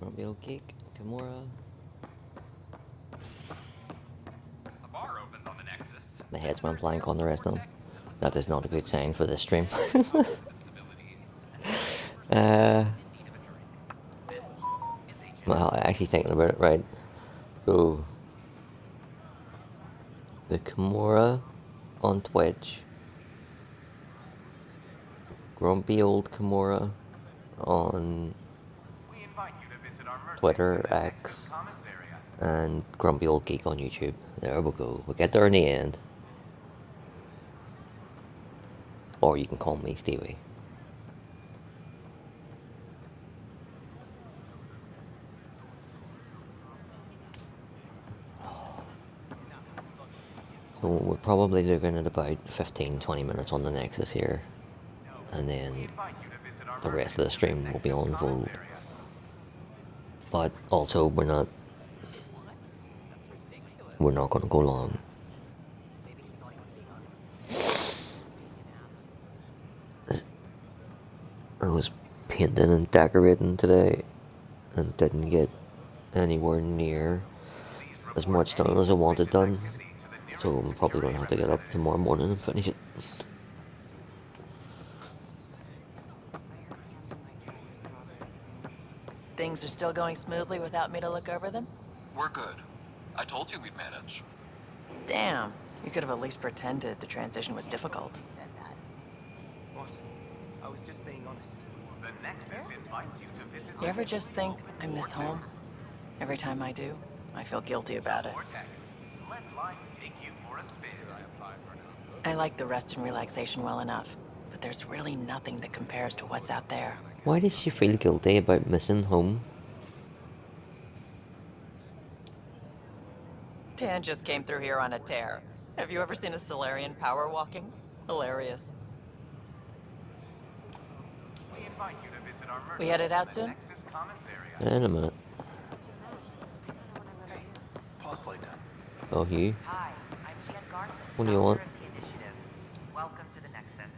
Grumpy old geek, Kimura. A bar opens on the Nexus. My head's went blank on the rest of them. That is not a good sign for this stream. Well, actually thinking about it, right? So, the Kimura on Twitch, Grumpy old Kimura on Twitter, X, and Grumpy old geek on YouTube. There we go. We'll get there in the end. Or you can call me Stevie. So we're probably looking at about 15-20 minutes on the Nexus here. And then the rest of the stream will be on Voeld. But also we're not gonna go long. I was painting and decorating today and didn't get anywhere near as much done as I wanted done. So I'm probably gonna have to get up tomorrow morning and finish it. Things are still going smoothly without me to look over them? We're good. I told you we'd manage. Damn, you could have at least pretended the transition was difficult. What? I was just being honest. The Nexus invites you to visit. You ever just think, I miss home? Every time I do, I feel guilty about it. Vortex. Let life take you for a spin. I like the rest and relaxation well enough, but there's really nothing that compares to what's out there. Why does she feel guilty about missing home? Dan just came through here on a tear. Have you ever seen a Solarian power walking? Hilarious. We invite you to visit our We headed out soon? Nexus Commons area. In a minute. Pathfinder. Oh, you? Hi, I'm Jan Garson. What do you want? founder of the initiative. Welcome to the Nexus.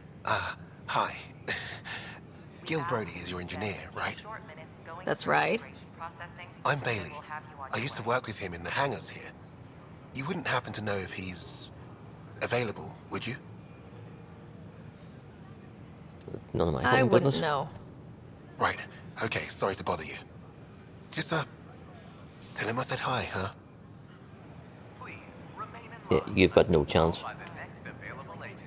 Hi. Gil Brody is your engineer, right? Short minutes going That's through right. operation processing, I'm and Bailey. we'll have you on I your used to way. work with him in the hangars here. You wouldn't happen to know if he's available, would you? None of my I fucking wouldn't business. know. Right. Okay, sorry to bother you. Just, tell him I said hi, huh? Please remain in Yeah, line. you've got no chance. By the next available agent.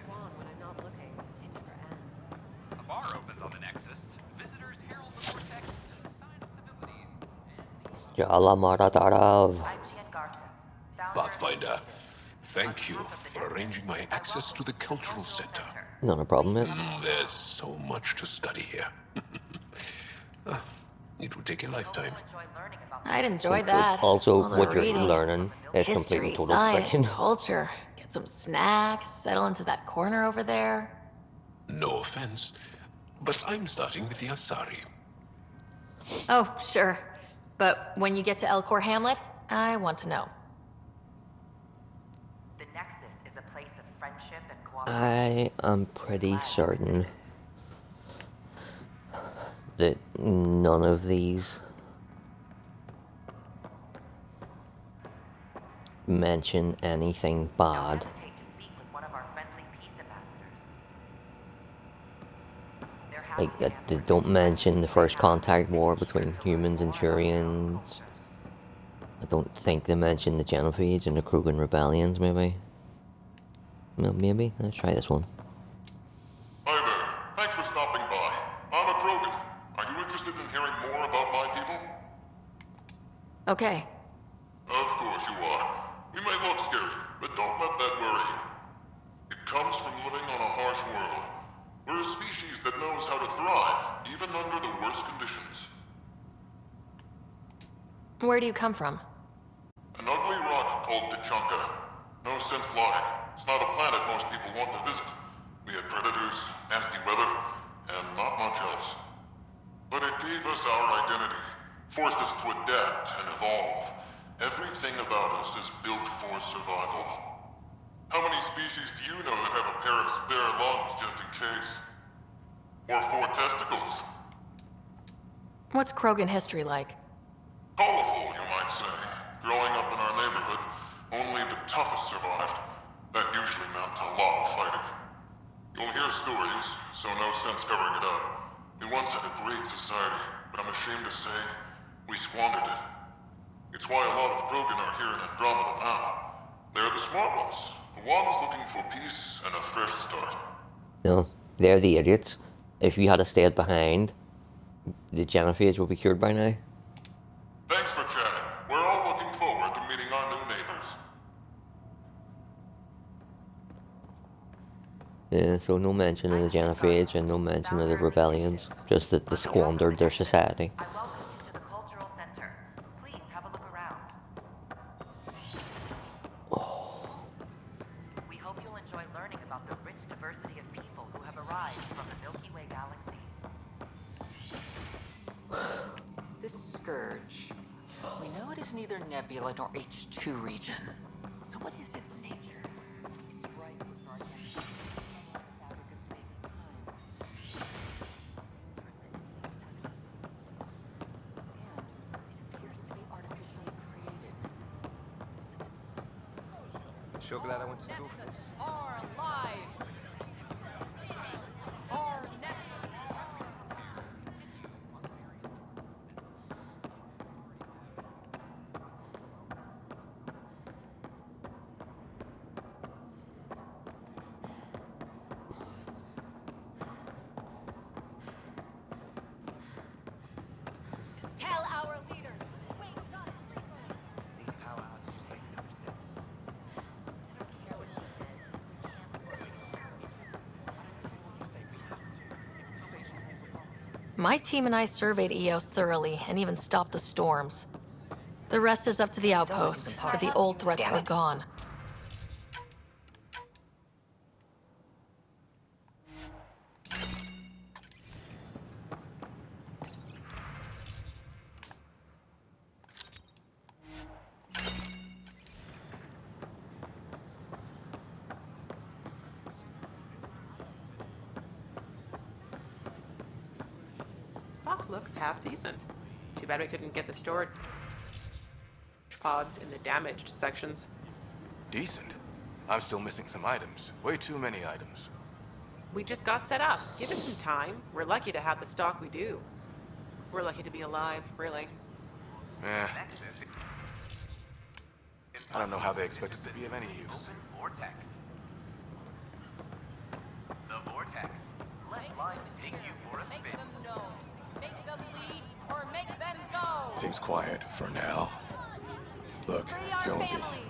A bar opens on the Nexus. Visitors herald the vortex as a sign of civility. Jalamadarav. I'm Jan Garson, founder of Pathfinder, the initiative. thank you for arranging my access to the cultural center. Not a problem, mate. There's so much to study here. It would take a lifetime. Enjoy learning about the I'd enjoy that. Also, All the what you're reading. learning is History, completely total science, fiction. culture. Get some snacks, settle into that corner over there. No offense, but I'm starting with the Asari. Oh, sure. But when you get to Elcor Hamlet, I want to know. The Nexus is a place of friendship and cooperation. I am pretty certain that none of these mention anything Don't bad. hesitate to speak with one of our friendly peace ambassadors. They're happy Like to that, answer they don't mention the first contact war between humans and Turians. I don't think they mention the Genophage and the Krogan rebellions. Maybe. Well, maybe. Let's try this one. Hi there. Thanks for stopping by. I'm a Krogan. Are you interested in hearing more about my people? Okay. Of course you are. We may look scary, but don't let that worry you. It comes from living on a harsh world. We're a species that knows how to thrive, even under the worst conditions. Where do you come from? An ugly rock called Tachanka. No sense lying. It's not a planet most people want to visit. We had predators, nasty weather, and not much else. But it gave us our identity, forced us to adapt and evolve. Everything about us is built for survival. How many species do you know that have a pair of spare lungs just in case? Or 4 testicles? What's Krogan history like? Colorful, you might say. Growing up in our neighborhood, only the toughest survived. That usually meant a lot of fighting. You'll hear stories, so no sense covering it up. We once had a great society, but I'm ashamed to say, we squandered it. It's why a lot of Krogan are here in Andromeda now. They're the smart ones, the ones looking for peace and a fresh start. No, they're the idiots. If you had stayed behind, the genophage would be cured by now. Thanks for chatting. We're all looking forward to meeting our new neighbors. Yeah, so no mention of the genophage and no mention of the rebellions. Just that they squandered their society. I welcome you to the cultural center. Please have a look around. We hope you'll enjoy learning about the rich diversity of people who have arrived from the Milky Way galaxy. This scourge. We know it is neither nebula nor H2 region. So what is its nature? It's right with our fabric of space and time. And it appears to be artificially created. Sure glad I went to school for this. Are alive! Our Nexus! Tell our leaders. Wake up, sleepers. These power outages make no sense. I don't care what she says. We can't work. You say we have to. If the station falls apart. My team and I surveyed EOS thoroughly and even stopped the storms. The rest is up to the outpost, but the old threats Damn are it. gone. Stock looks half decent. Too bad we couldn't get the storage pods in the damaged sections. Decent. I'm still missing some items. Way too many items. We just got set up. Give it some time. We're lucky to have the stock we do. We're lucky to be alive, really. I don't know how they expect us to be of any use. Open vortex. The vortex. Let line take you for a spin. Make them know. Make them lead or make them go. Seems quiet for now. Look, Free our Jonesy. families.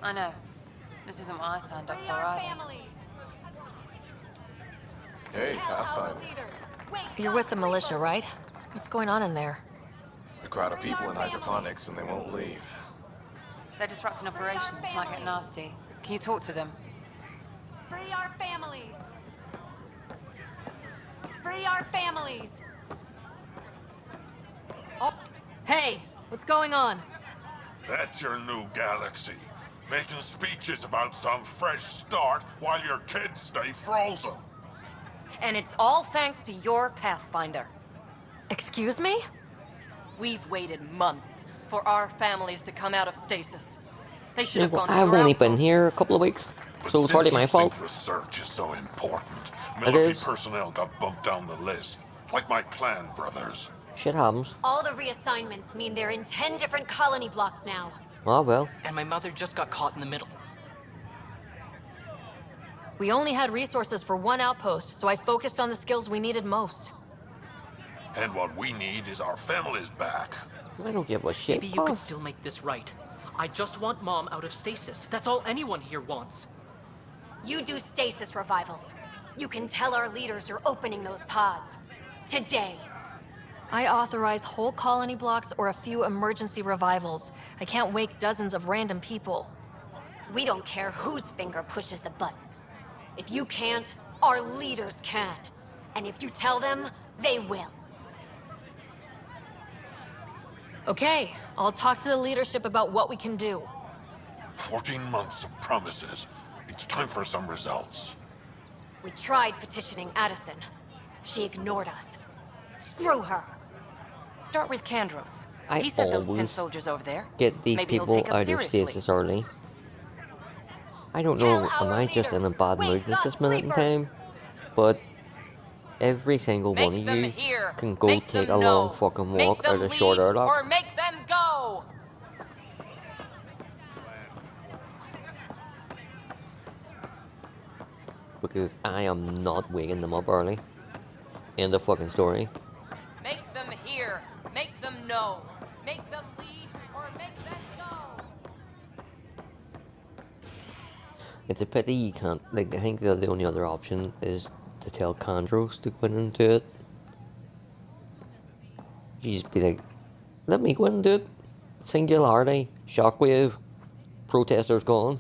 I know. This isn't what I signed up Free for our either. families. Hey, Tell our Pathfinder. leaders. Wake You're up, with the militia, sleepers. right? What's going on in there? A crowd of people in hydroponics and they won't leave. They're disrupting operations. Might get nasty. Can you talk to them? Free our families. Free our families. Hey, what's going on? That's your new galaxy. Making speeches about some fresh start while your kids stay frozen. And it's all thanks to your Pathfinder. Excuse me? We've waited months for our families to come out of stasis. They should Yeah, have well, gone to I've your only been outposts. here a couple of weeks, But so it's since hardly you my think fault. research is so important, It military is. personnel got bumped down the list. Like my clan brothers. Shit happens. All the reassignments mean they're in 10 different colony blocks now. Oh well. And my mother just got caught in the middle. We only had resources for one outpost, so I focused on the skills we needed most. And what we need is our families back. I don't give a shit. Maybe you could Fuck. still make this right. I just want Mom out of stasis. That's all anyone here wants. You do stasis revivals. You can tell our leaders you're opening those pods. Today. I authorize whole colony blocks or a few emergency revivals. I can't wake dozens of random people. We don't care whose finger pushes the button. If you can't, our leaders can. And if you tell them, they will. Okay, I'll talk to the leadership about what we can do. 14 months of promises. It's time for some results. We tried petitioning Addison. She ignored us. Screw her. Start with Kandros. I He said those 10 always soldiers over there. get these Maybe he'll people take us out of seriously. stasis early. I don't Tell know, am our I just in a leaders, bad wake mood at the this minute in sleepers. time? But every single one Make of them you hear. can go Make take them a long know. fucking Make walk them out of short lead airlock. or make them go. Because I am not waking them up early. End of fucking story. Make them hear. Make them know. Make them lead or make them go. It's a pity you can't, like, I think the only other option is to tell Kandros to go in and do it. You just be like, let me go in and do it. Singularity, shockwave, protesters gone.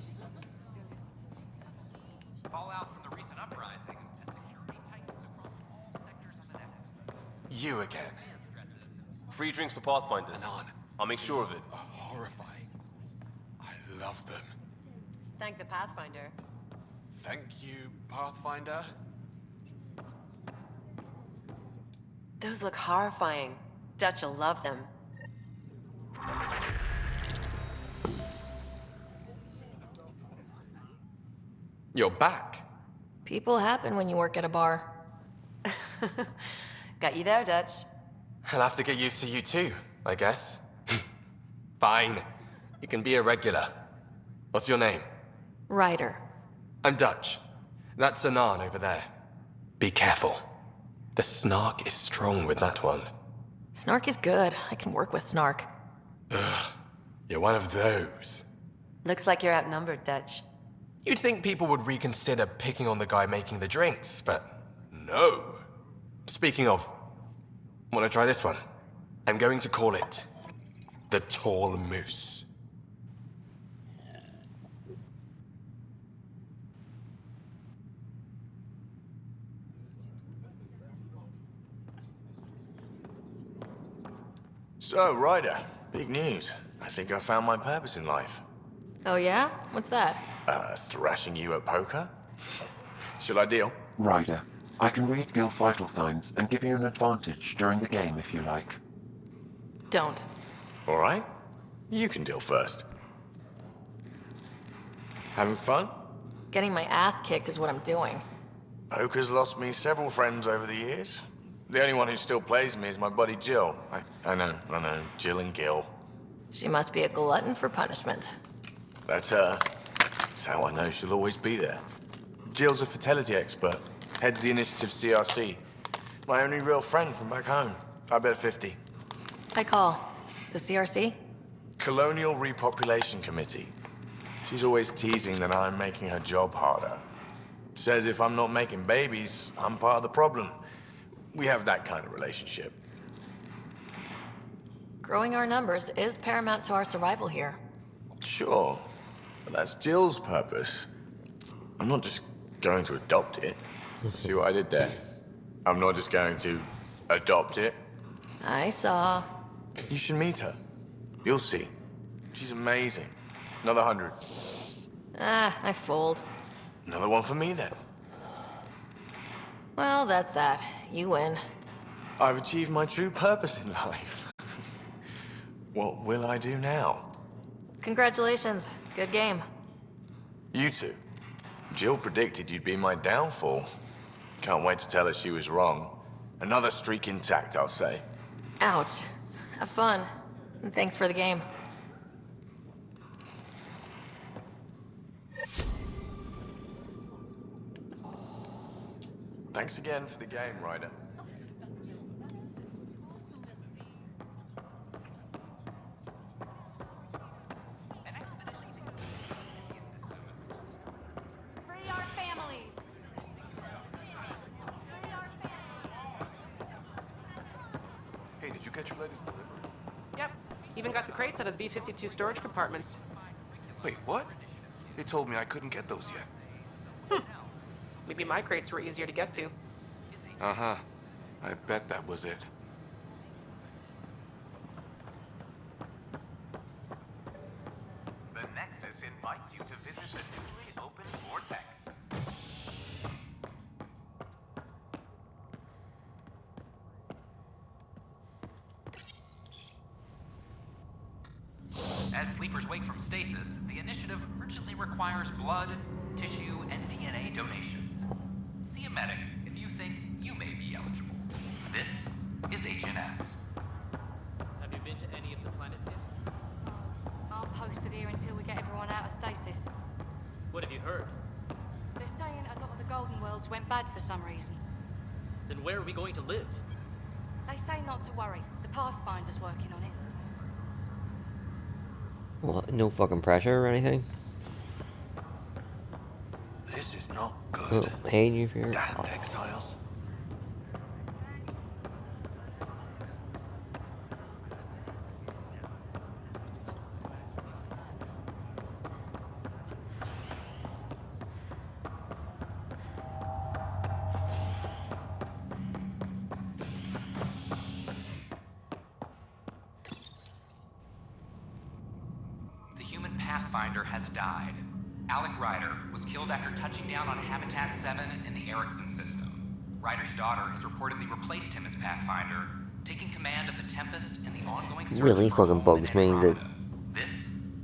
Fallout from the recent uprising as security tightens across all sectors of the Nexus. You again. Free drinks for Pathfinders. Anon. I'll make sure of it. Are horrifying. I love them. Thank the Pathfinder. Thank you, Pathfinder. Those look horrifying. Dutch will love them. You're back. People happen when you work at a bar. Got you there, Dutch. I'll have to get used to you too, I guess. Fine. You can be a regular. What's your name? Ryder. I'm Dutch. That's Anan over there. Be careful. The snark is strong with that one. Snark is good. I can work with Snark. Ugh. You're one of those. Looks like you're outnumbered, Dutch. You'd think people would reconsider picking on the guy making the drinks, but no. Speaking of, wanna try this one? I'm going to call it the Tall Moose. So, Ryder, big news. I think I found my purpose in life. Oh yeah? What's that? Thrashing you at poker? Should I deal? Ryder, I can read Gil's vital signs and give you an advantage during the game if you like. Don't. All right. You can deal first. Having fun? Getting my ass kicked is what I'm doing. Poker's lost me several friends over the years. The only one who still plays me is my buddy Jill. I know, Jill and Gil. She must be a glutton for punishment. That's her. That's how I know she'll always be there. Jill's a fertility expert, heads the initiative CRC. My only real friend from back home. I bet 50. I call. The CRC? Colonial Repopulation Committee. She's always teasing that I'm making her job harder. Says if I'm not making babies, I'm part of the problem. We have that kind of relationship. Growing our numbers is paramount to our survival here. Sure, but that's Jill's purpose. I'm not just going to adopt it. See what I did there? I'm not just going to adopt it. I saw. You should meet her. You'll see. She's amazing. Another 100. Ah, I fold. Another one for me then. Well, that's that. You win. I've achieved my true purpose in life. What will I do now? Congratulations. Good game. You two. Jill predicted you'd be my downfall. Can't wait to tell her she was wrong. Another streak intact, I'll say. Ouch. Have fun. And thanks for the game. Thanks again for the game, Ryder. Free our families. Free our Hey, did you get your latest delivery? Yep. Even got the crates out of the B-52 storage compartments. Wait, what? They told me I couldn't get those yet. Maybe my crates were easier to get to. Uh-huh. I bet that was it. The Nexus invites you to visit the newly opened vortex. As sleepers wake from stasis, the initiative urgently requires blood, tissue, and DNA donations. See a medic if you think you may be eligible. This is HNS. Have you been to any of the planets yet? I'm posted here until we get everyone out of stasis. What have you heard? They're saying a lot of the Golden Worlds went bad for some reason. Then where are we going to live? They say not to worry. The Pathfinder's working on it. What? No fucking pressure or anything? This is not good. Oh, hey, New Fear. Damned exiles. The human Pathfinder has died. Alec Ryder was killed after touching down on Habitat 7 in the Erickson system. Ryder's daughter has reportedly replaced him as Pathfinder, taking command of the Tempest in the ongoing search Really for fucking home bugs in me that Andromeda. This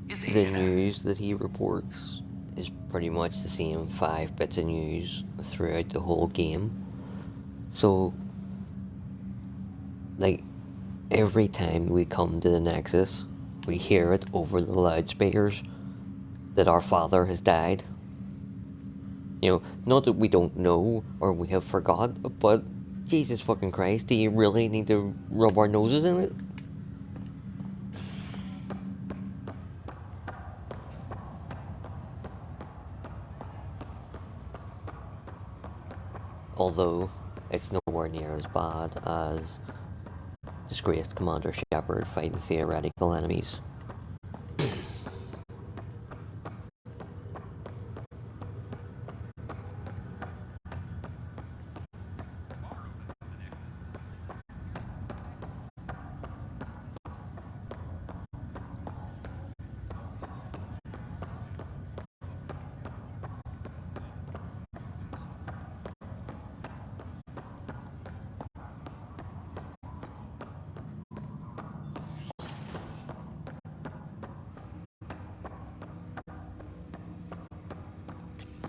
is the HNS. news that he reports is pretty much the same 5 bits of news throughout the whole game. So, like, every time we come to the Nexus, we hear it over the loudspeakers that our father has died. You know, not that we don't know or we have forgot, but Jesus fucking Christ, do you really need to rub our noses in it? Although, it's nowhere near as bad as disgraced Commander Shepard fighting theoretical enemies.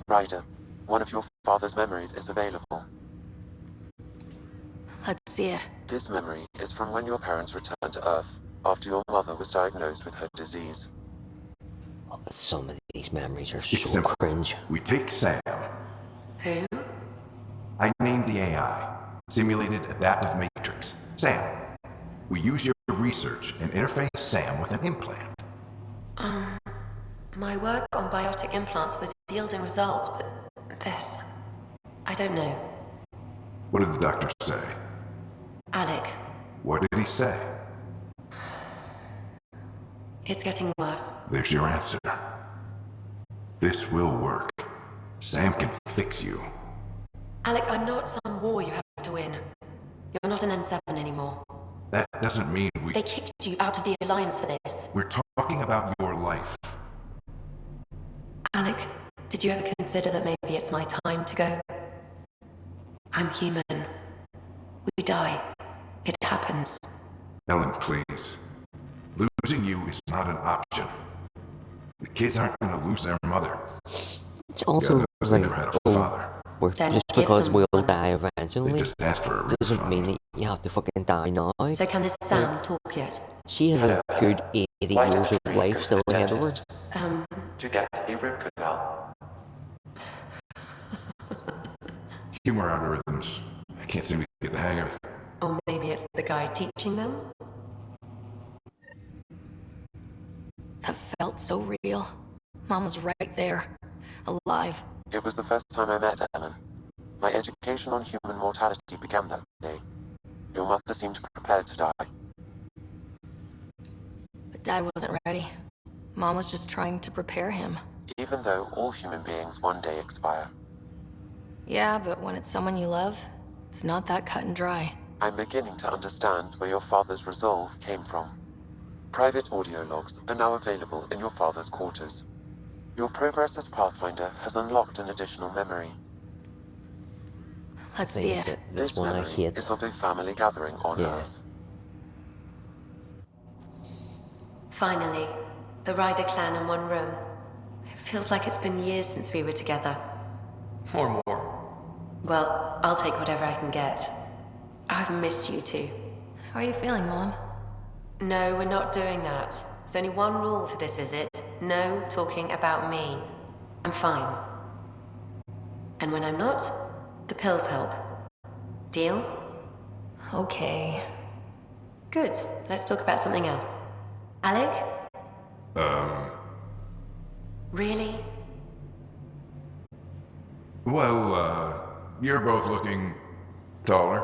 Ryder, one of your father's memories is available. Let's see it. This memory is from when your parents returned to Earth after your mother was diagnosed with her disease. Some of these memories are It's so simple. cringe. We take Sam. Who? I named the AI Simulated Adaptive Matrix. Sam. We use your research and interface Sam with an implant. My work on biotic implants was yielding results, but this... I don't know. What did the doctor say? Alec, What did he say? it's getting worse. There's your answer. This will work. Sam can fix you. Alec, I'm not some war you have to win. You're not an N7 anymore. That doesn't mean we... They kicked you out of the Alliance for this. We're talking about your life. Alec, did you ever consider that maybe it's my time to go? I'm human. We die. It happens. Ellen, please. Losing you is not an option. The kids aren't gonna lose their mother. It's also Yeah, they like, never had a father. Then just give because them we'll one. die eventually, They just asked for a doesn't refund. mean that you have to fucking die now. So can this Sam talk yet? She has a good 80 Why years don't of you life go to still the ahead of her. dentist Um, to get a root canal? Humor algorithms. I can't seem to get the hang of it. or maybe it's the guy teaching them? That felt so real. Mom was right there, alive. It was the first time I met Ellen. My education on human mortality began that day. Your mother seemed prepared to die. But Dad wasn't ready. Mom was just trying to prepare him. Even though all human beings one day expire. Yeah, but when it's someone you love, it's not that cut and dry. I'm beginning to understand where your father's resolve came from. Private audio logs are now available in your father's quarters. Your progress as Pathfinder has unlocked an additional memory. Let's I see think it's it. this one I memory hate. is of a family gathering on Yeah. Earth. Finally, The Ryder clan in one room. It feels like it's been years since we were together. Or more. Well, I'll take whatever I can get. I've missed you too. How are you feeling, Mom? No, we're not doing that. There's only one rule for this visit. No talking about me. I'm fine. And when I'm not, the pills help. Deal? Okay. Good. Let's talk about something else. Alec? Really? Well, you're both looking taller.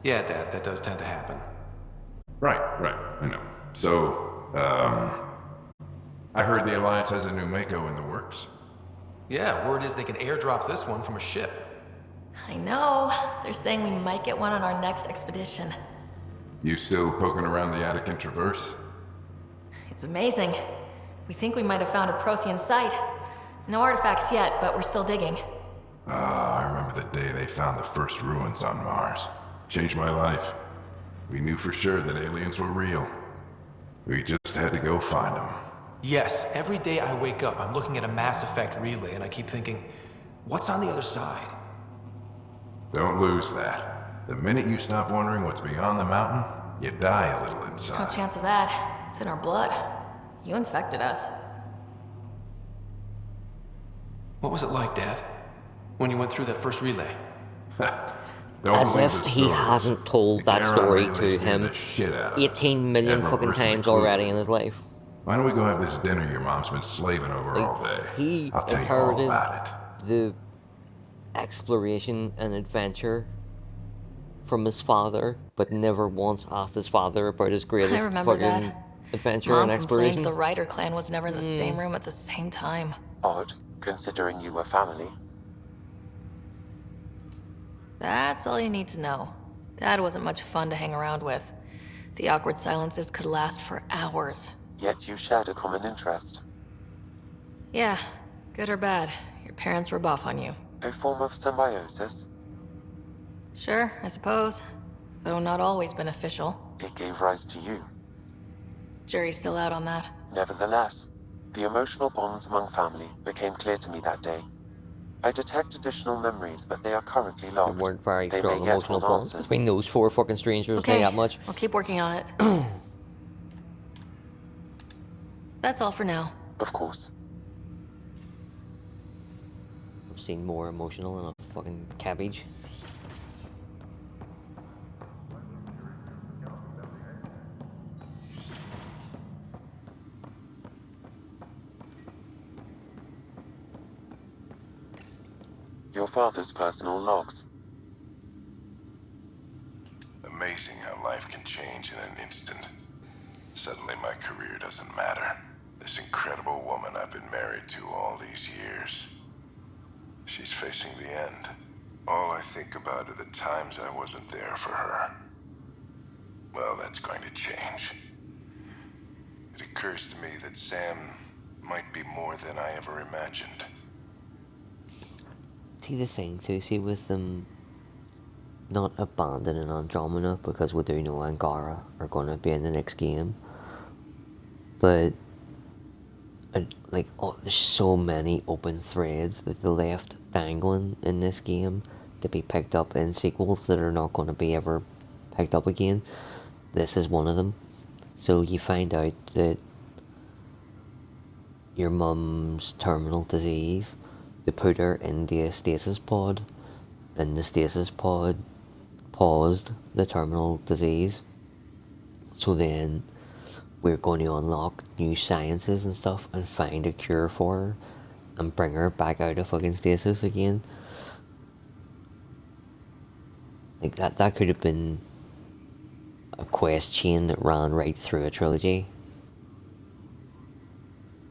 Yeah, Dad, that does tend to happen. Right, I know. So, I heard the Alliance has a new Mako in the works. Yeah, word is they can airdrop this one from a ship. I know. They're saying we might get one on our next expedition. You still poking around the Attican Traverse? It's amazing. We think we might have found a Prothean site. No artifacts yet, but we're still digging. I remember the day they found the first ruins on Mars. Changed my life. We knew for sure that aliens were real. We just had to go find them. Yes, every day I wake up, I'm looking at a Mass Effect relay and I keep thinking, what's on the other side? Don't lose that. The minute you stop wondering what's beyond the mountain, you die a little inside. No chance of that. It's in our blood. You infected us. What was it like, Dad? When you went through that first relay? As if he hasn't told that story to him 18 million fucking times already in his life. Why don't we go have this dinner your mom's been slaving over all day? He I'll tell you all inherited about it. the exploration and adventure from his father, but never once asked his father about his greatest I remember fucking that. adventure Mom and exploration. complained the Ryder clan was never in the same room at the same time. Odd, considering you were family. That's all you need to know. Dad wasn't much fun to hang around with. The awkward silences could last for hours. Yet you shared a common interest. Yeah, good or bad, your parents rub off on you. A form of symbiosis. Sure, I suppose. Though not always beneficial. It gave rise to you. Jury's still out on that. Nevertheless, the emotional bonds among family became clear to me that day. I detect additional memories, but they are currently locked. There weren't very They strong may yet emotional hold bonds answers. between those four fucking strangers. Okay, Say that much. I'll keep working on it. That's all for now. Of course. I've seen more emotional than a fucking cabbage. Your father's personal logs. Amazing how life can change in an instant. Suddenly my career doesn't matter. This incredible woman I've been married to all these years. She's facing the end. All I think about are the times I wasn't there for her. Well, that's going to change. It occurs to me that Sam might be more than I ever imagined. See the thing too, see with them not abandoning Andromeda, because we do know Angara are going to be in the next game, but like, oh, there's so many open threads that they left dangling in this game to be picked up in sequels that are not going to be ever picked up again. This is one of them. So you find out that your mum's terminal disease, they put her in the stasis pod, and the stasis pod paused the terminal disease. So then we're going to unlock new sciences and stuff and find a cure for her and bring her back out of fucking stasis again. Like that could have been a quest chain that ran right through a trilogy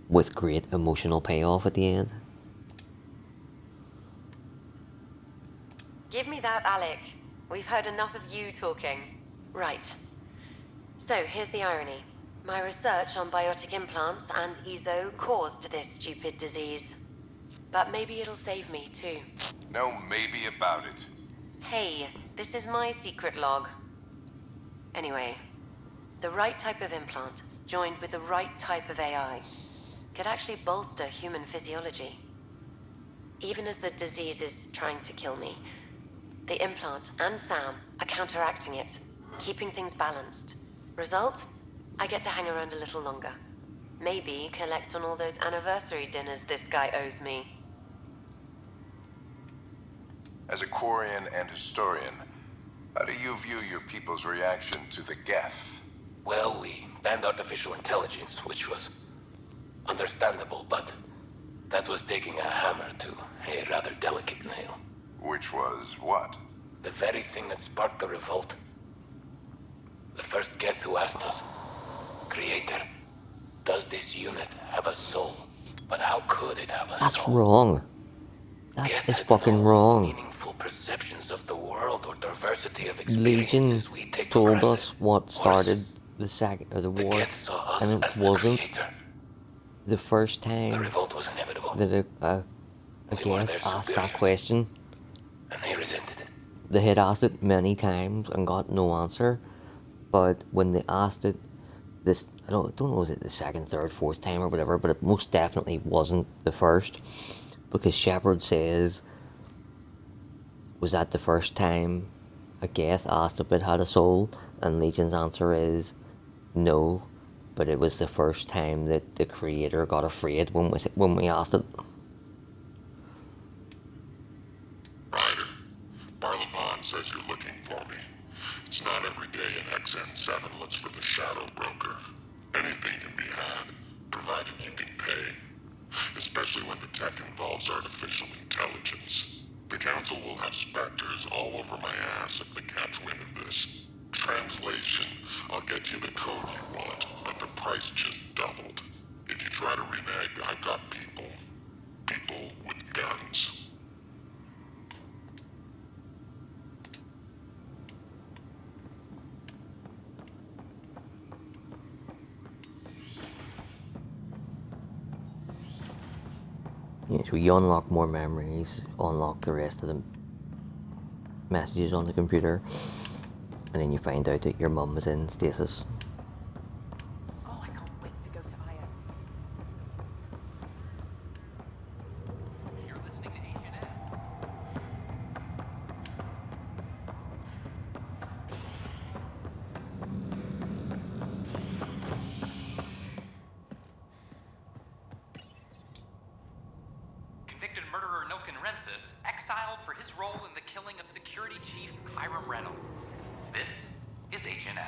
with great emotional payoff at the end. Give me that, Alec. We've heard enough of you talking. Right. So, here's the irony. My research on biotic implants and EZO caused this stupid disease. But maybe it'll save me, too. No maybe about it. Hey, this is my secret log. Anyway, the right type of implant joined with the right type of AI, could actually bolster human physiology. Even as the disease is trying to kill me, the implant and Sam are counteracting it, keeping things balanced. Result? I get to hang around a little longer. Maybe collect on all those anniversary dinners this guy owes me. As a Quarian and historian, how do you view your people's reaction to the Geth? Well, we banned artificial intelligence, which was understandable, but that was taking a hammer to a rather delicate nail. Which was what? The very thing that sparked the revolt. The first Geth who asked us, Creator, does this unit have a soul? But how could it have a soul? That's wrong. That is fucking wrong. Meaningful perceptions of the world or diversity of Legion experiences we take for told granted. us what started the war, and it wasn't the first time that a Geth asked that question. And they resented it. They had asked it many times and got no answer, but when they asked it, I don't know, was it the second, third, fourth time or whatever, but it most definitely wasn't the first, because Shepard says, was that the first time a Geth asked if it had a soul? And Legion's answer is no, but it was the first time that the Creator got afraid when we asked it. Ryder, Barlaban says you're looking for me. It's not every day an XN7 looks for the Shadow Broker. Anything can be had, provided you can pay. Especially when the tech involves artificial intelligence. The Council will have specters all over my ass if they catch wind of this. Translation, I'll get you the code you want, but the price just doubled. If you try to renege, I've got people. People with guns. Yeah, so you unlock more memories, unlock the rest of the messages on the computer, and then you find out that your mum is in stasis. Oh, I can't wait to go to Aya. You're listening to Agent Ed. Convicted murderer Nilken Rensis exiled for his role in the killing of Security Chief Hiram Reynolds. This is HNS.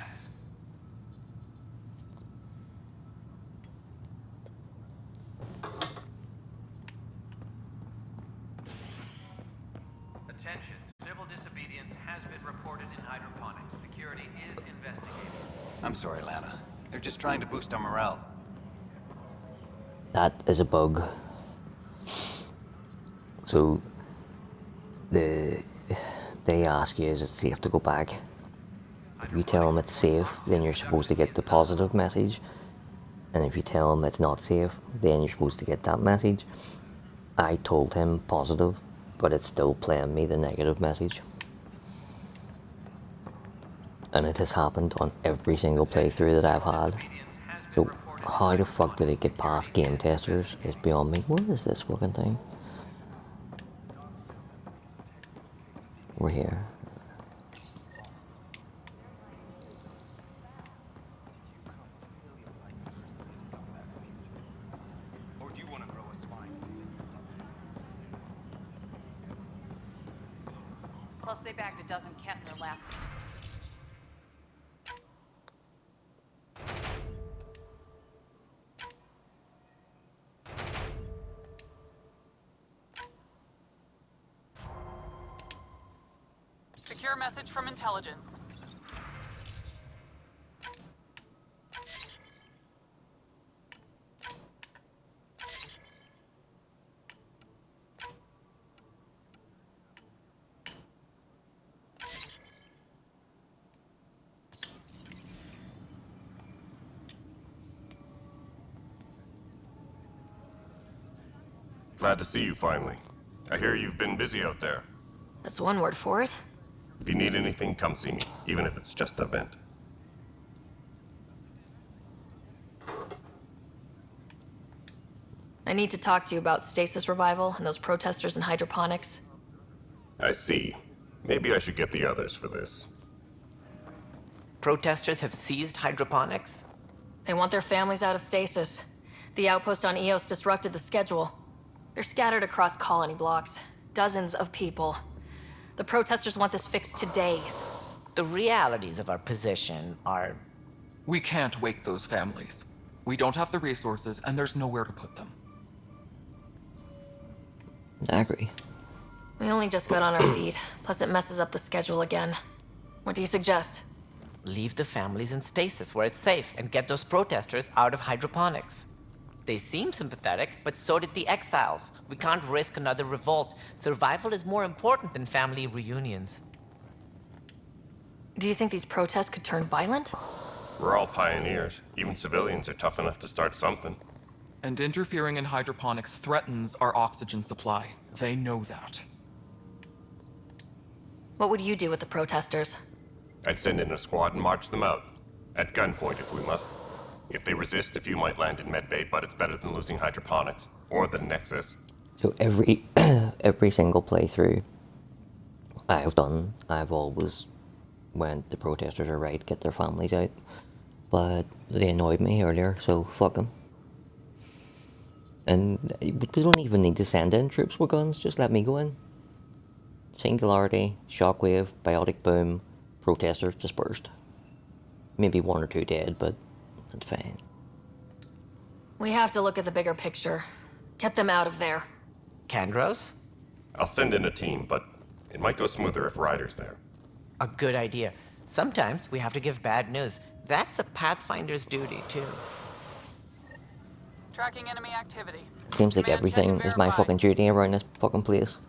Attention. Civil disobedience has been reported in hydroponics. Security is investigating. I'm sorry, Lana. They're just trying to boost our morale. That is a bug. So they ask you, is it safe to go back? If you tell them it's safe, then you're supposed to get the positive message. And if you tell them it's not safe, then you're supposed to get that message. I told him positive, but it's still playing me the negative message. And it has happened on every single playthrough that I've had. So how the fuck did it get past game testers is beyond me. What is this fucking thing? We're here. Or do you want to grow a spine? Plus, they bagged a dozen cat in their lap. Secure message from intelligence. Glad to see you finally. I hear you've been busy out there. That's one word for it. If you need anything, come see me, even if it's just a vent. I need to talk to you about stasis revival and those protesters in hydroponics. I see. Maybe I should get the others for this. Protesters have seized hydroponics? They want their families out of stasis. The outpost on Eos disrupted the schedule. They're scattered across colony blocks. Dozens of people. The protesters want this fixed today. The realities of our position are... We can't wake those families. We don't have the resources, and there's nowhere to put them. I agree. We only just got on our feet. Plus it messes up the schedule again. What do you suggest? Leave the families in stasis where it's safe and get those protesters out of hydroponics. They seem sympathetic, but so did the exiles. We can't risk another revolt. Survival is more important than family reunions. Do you think these protests could turn violent? We're all pioneers. Even civilians are tough enough to start something. And interfering in hydroponics threatens our oxygen supply. They know that. What would you do with the protesters? I'd send in a squad and march them out. At gunpoint if we must. If they resist, a few might land in medbay, but it's better than losing hydroponics. Or the Nexus. So every single playthrough I've done, I've always went, the protesters are right, get their families out. But they annoyed me earlier, so fuck them. And we don't even need to send in troops with guns, just let me go in. Singularity, shockwave, biotic boom, protesters dispersed. Maybe 1 or 2 dead, but that's fine. We have to look at the bigger picture. Get them out of there. Kandros? I'll send in a team, but it might go smoother if Ryder's there. A good idea. Sometimes we have to give bad news. That's a Pathfinder's duty, too. Tracking enemy activity. Seems like everything is my fucking duty around this fucking place.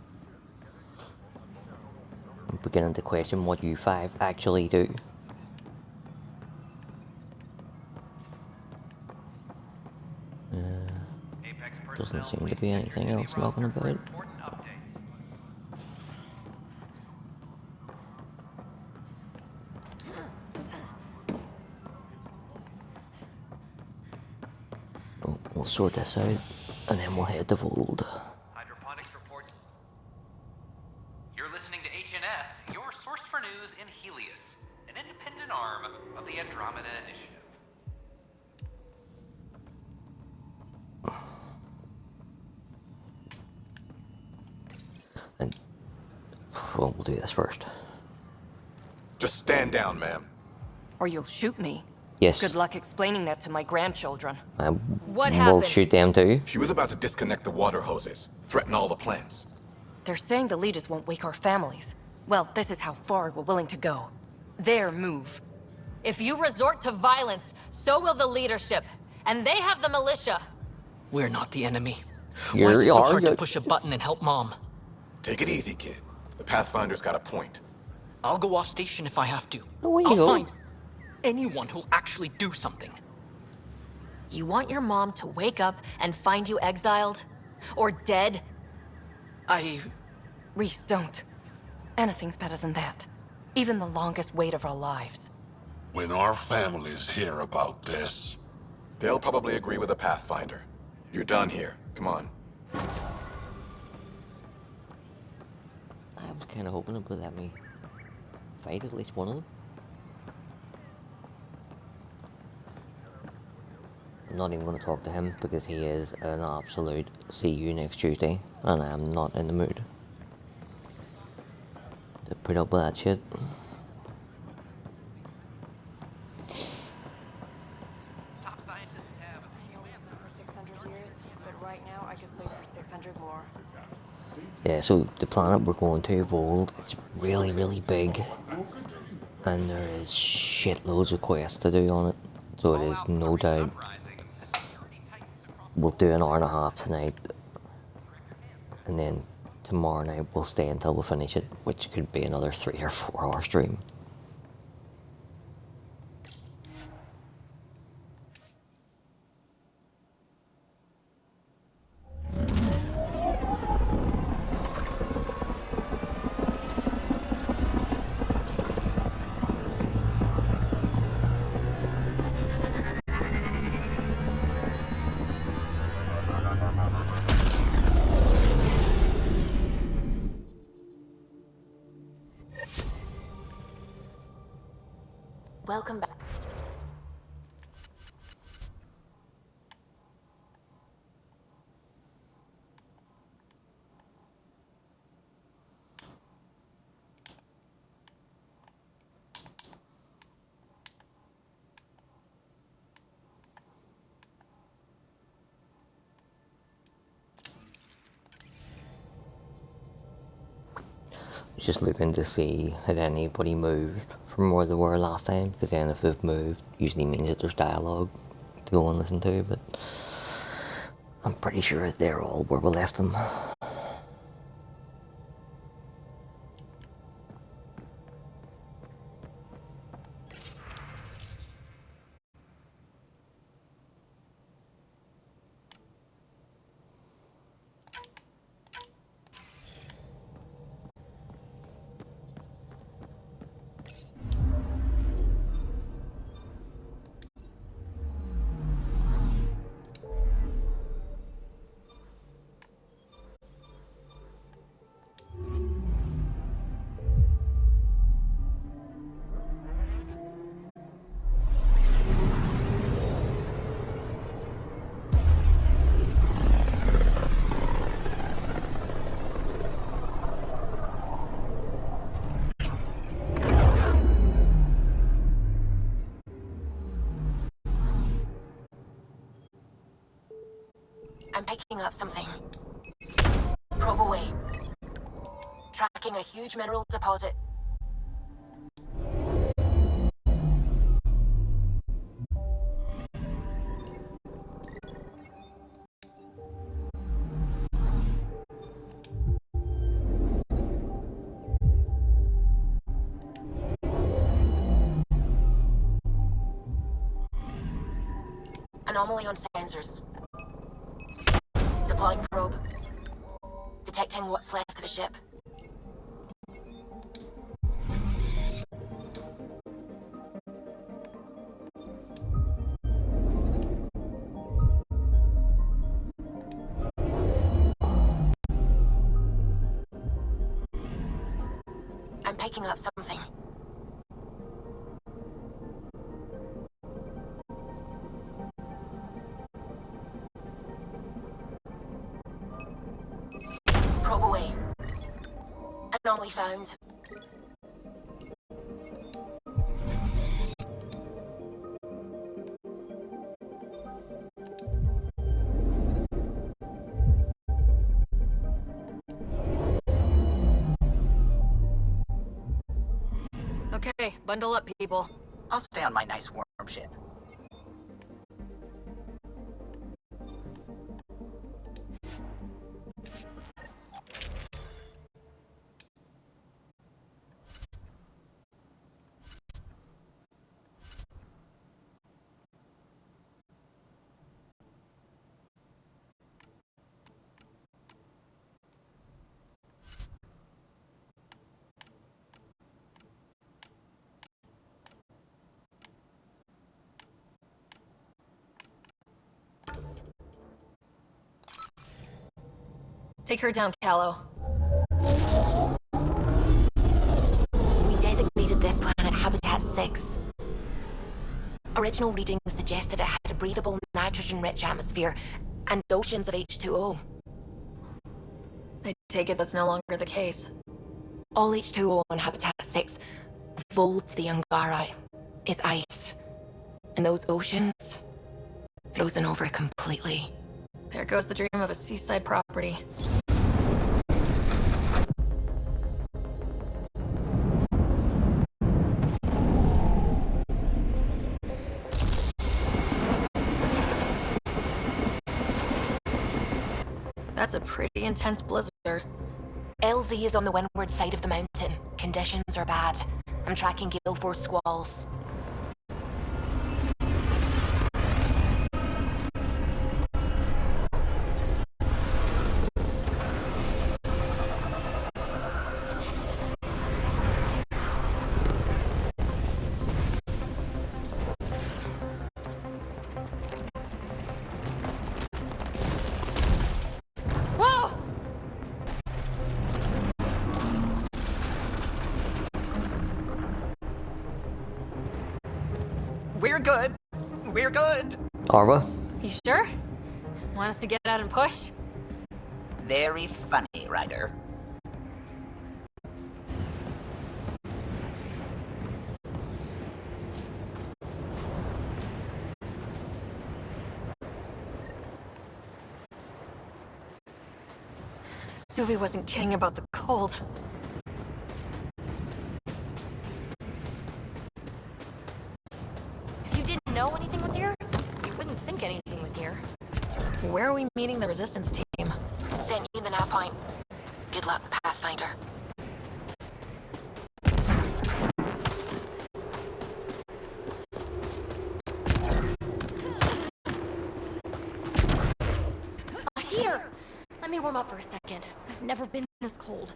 I'm beginning to question what you 5 actually do. Doesn't seem to be anything else knocking about. Oh, we'll sort this out, and then we'll head to Voeld. Hydroponics report. You're listening to HNS, your source for news in Helios, an independent arm of the Andromeda Initiative. And well, we'll do this first. Just stand down, ma'am. Or you'll shoot me. Yes. Good luck explaining that to my grandchildren. What happened? We'll shoot them too. She was about to disconnect the water hoses, threaten all the plants. They're saying the leaders won't wake our families. Well, this is how far we're willing to go. Their move. If you resort to violence, so will the leadership. And they have the militia. We're not the enemy. You're, Why is it so hard to push a button and help Mom? Take it easy, kid. The Pathfinder's got a point. I'll go off station if I have to. Away I'll you go. find anyone who'll actually do something. You want your mom to wake up and find you exiled? Or dead? Reese, don't. Anything's better than that. Even the longest wait of our lives. When our families hear about this... They'll probably agree with the Pathfinder. You're done here. Come on. I was kind of hoping it would let me fight at least one of them. I'm not even going to talk to him because he is an absolute see you next Tuesday, and I'm not in the mood to put up with that shit. Yeah, so the planet we're going to, Voeld, it's really, really big. And there is shitloads of quests to do on it. So it is no doubt. We'll do an hour and a half tonight. And then tomorrow night we'll stay until we finish it, which could be another 3 or 4 hour stream. Welcome back. Just looking to see had anybody moved from where they were last time, because then if they've moved, usually means that there's dialogue to go and listen to, but I'm pretty sure they're all where we left them. I'm picking up something. Probe away. Tracking a huge mineral deposit. Anomaly on sensors. Deploying probe. Detecting what's left of the ship. I'm picking up something. Probe away. Anomaly found. Okay, bundle up, people. I'll stay on my nice warm ship. Take her down, Callow. We designated this planet Habitat 6. Original readings suggested it had a breathable, nitrogen-rich atmosphere and oceans of H2O. I take it that's no longer the case. All H2O on Habitat 6, Voeld the Angari, is ice. And those oceans, frozen over completely. There goes the dream of a seaside property. That's a pretty intense blizzard. LZ is on the windward side of the mountain. Conditions are bad. I'm tracking gale force squalls. We're good. We're good. Arva? You sure? Want us to get out and push? Very funny, Ryder. Suvi wasn't kidding about the cold. If you didn't know anything was here, you wouldn't think anything was here. Where are we meeting the resistance team? Sent you the nav point. Good luck, Pathfinder. Here! Let me warm up for a second. I've never been this cold.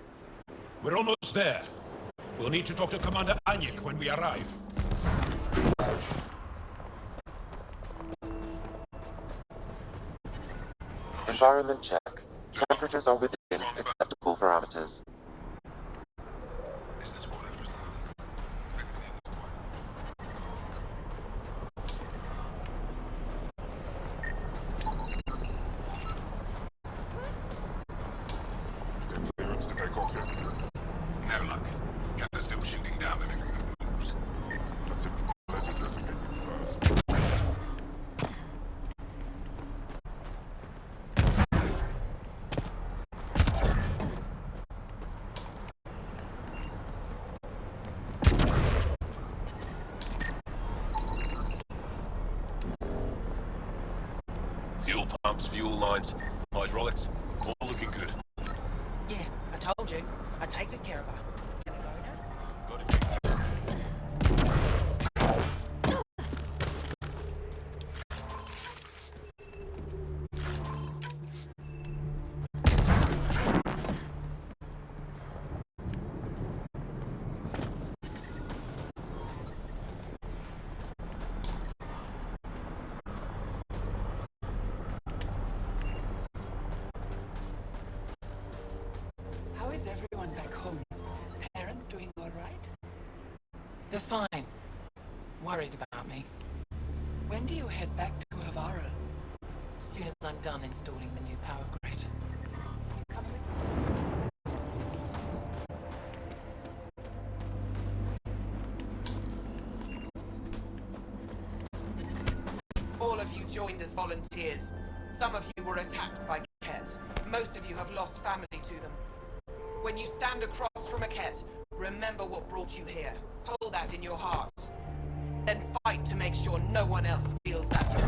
We're almost there. We'll need to talk to Commander Anyik when we arrive. Environment check. Temperatures are within acceptable parameters. Clearance to take off yet? No luck. Cat is still shooting down anything that moves. That's if the Quest designate you first. Fuel pumps, fuel lines, hydraulics, all looking good. Yeah, I told you. I'd take good care of her. Can I go now? How is everyone back home? Parents doing all right? They're fine. Worried about me. When do you head back to Havara? As soon as I'm done installing the new power grid. You coming with me? All of you joined as volunteers. Some of you were attacked by Ket. Most of you have lost family to them. When you stand across from a Ket, remember what brought you here. Hold that in your heart. Then fight to make sure no one else feels that way.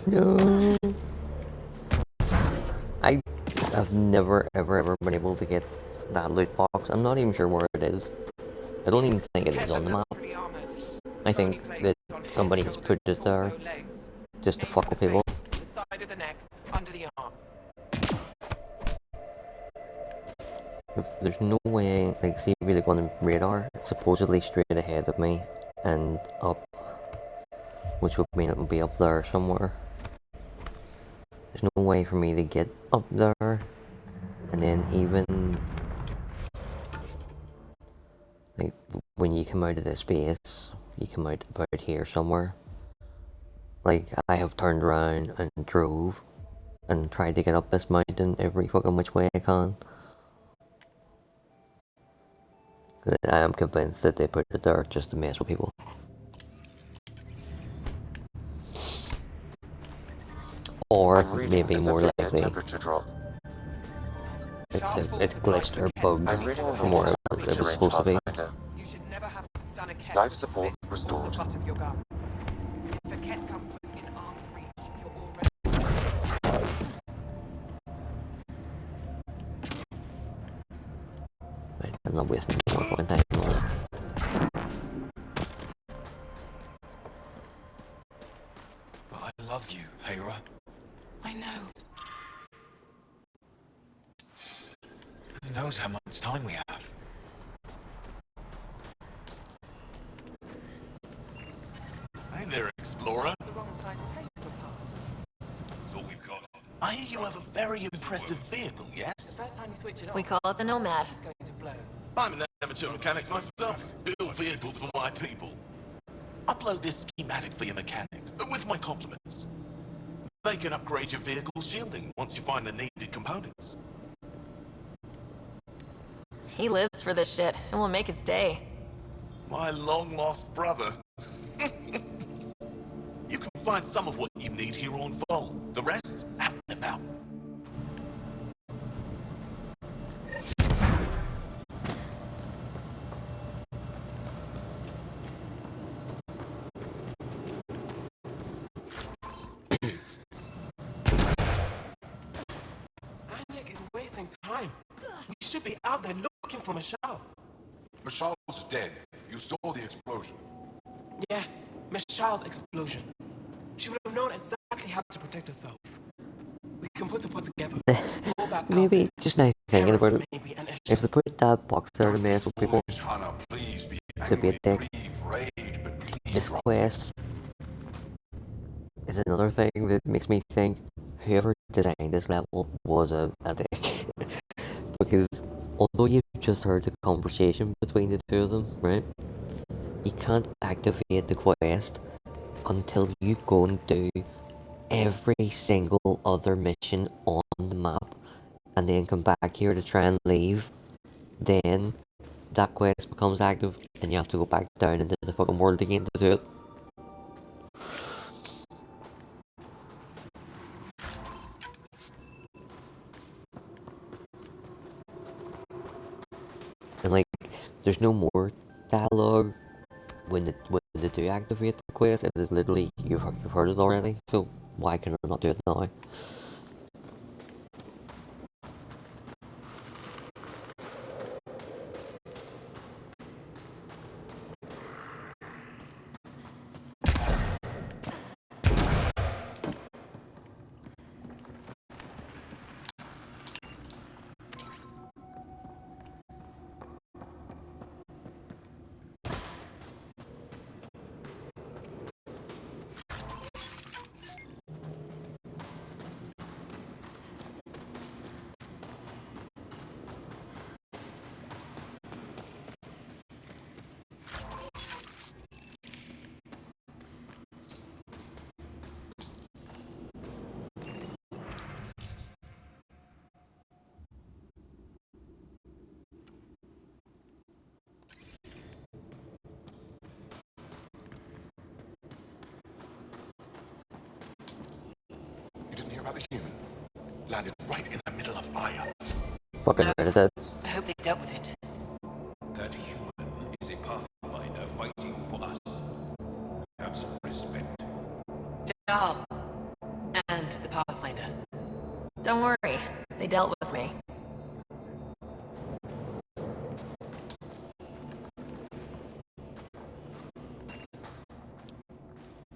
No. I've never ever been able to get that loot box. I'm not even sure where it is. I don't even think it is on the map. I think that somebody has put it there just to fuck with people. The side of the neck, under the arm. 'Cause there's no way, like, see if you look on the radar, it's supposedly straight ahead of me and up, which would mean it would be up there somewhere. There's no way for me to get up there, and then even like when you come out of this base, you come out about here somewhere. Like, I have turned around and drove and tried to get up this mountain every fucking which way I can. I am convinced that they put it there just to mess with people. Or maybe more likely, it's glitched or bugged from where it was supposed to be. You should never have to stun a Ket. Life support restored. The butt of your gun. If a Ket comes within arm's reach, you're already... Right, I'm not wasting more fucking time on it. But I love you. I know. Who knows how much time we have? Hey there, Explorer. That's all we've got. I hear you have a very impressive vehicle, yes? We call it the Nomad. I'm an amateur mechanic myself. Build vehicles for my people. Upload this schematic for your mechanic, with my compliments. They can upgrade your vehicle's shielding once you find the needed components. He lives for this shit, and will make his day. My long-lost brother. You can find some of what you need here on Voeld. The rest, out and about. Aniak is wasting time. We should be out there looking for Michelle. Michelle's dead. You saw the explosion. Yes, Michelle's explosion. She would have known exactly how to protect herself. We can put together. Maybe, just now thinking about it, if they put that box there to mess with people, to be a dick, this quest is another thing that makes me think whoever designed this level was a dick. Because although you've just heard the conversation between the two of them, right? You can't activate the quest until you go and do every single other mission on the map and then come back here to try and leave. Then that quest becomes active and you have to go back down into the fucking world again to do it. And like, there's no more dialogue when they do activate the quest. It is literally, you've heard it already, so why can I not do it now? Landed right in the middle of Aya. Fucking heard of that. I hope they dealt with it. That human is a pathfinder fighting for us. Have some respect. Jal. And the Pathfinder. Don't worry, they dealt with me.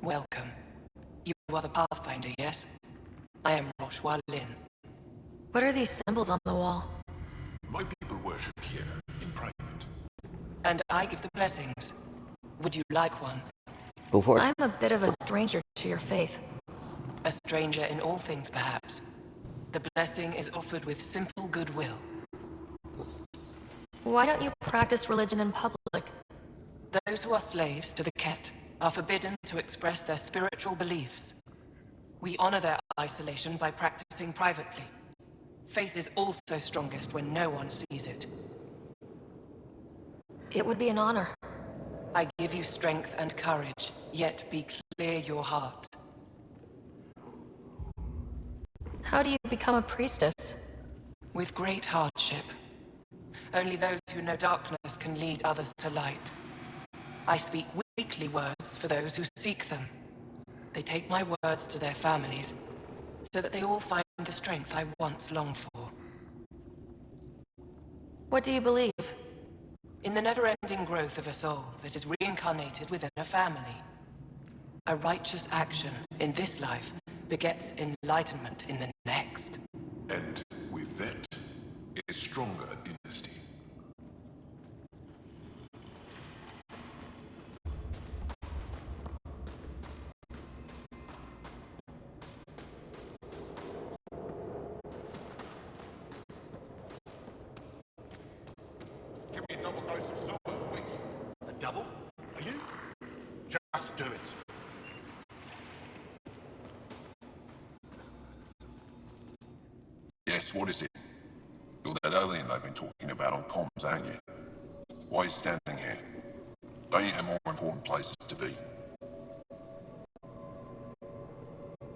Welcome. You are the Pathfinder, yes? I am Roshua Lin. What are these symbols on the wall? My people worship here, in private. And I give the blessings. Would you like one? Go for it. I'm a bit of a stranger to your faith. A stranger in all things, perhaps. The blessing is offered with simple goodwill. Why don't you practice religion in public? Those who are slaves to the Ket are forbidden to express their spiritual beliefs. We honor their isolation by practicing privately. Faith is also strongest when no one sees it. It would be an honor. I give you strength and courage, yet be clear your heart. How do you become a priestess? With great hardship. Only those who know darkness can lead others to light. I speak weekly words for those who seek them. They take my words to their families, so that they all find the strength I once longed for. What do you believe? In the never-ending growth of a soul that is reincarnated within a family. A righteous action in this life begets enlightenment in the next. And with that, a stronger dynasty. Give me a double dose of silver, quick. A double? Are you? Just do it. Yes, what is it? You're that alien they've been talking about on comms, aren't you? Why are you standing here? Don't you have more important places to be?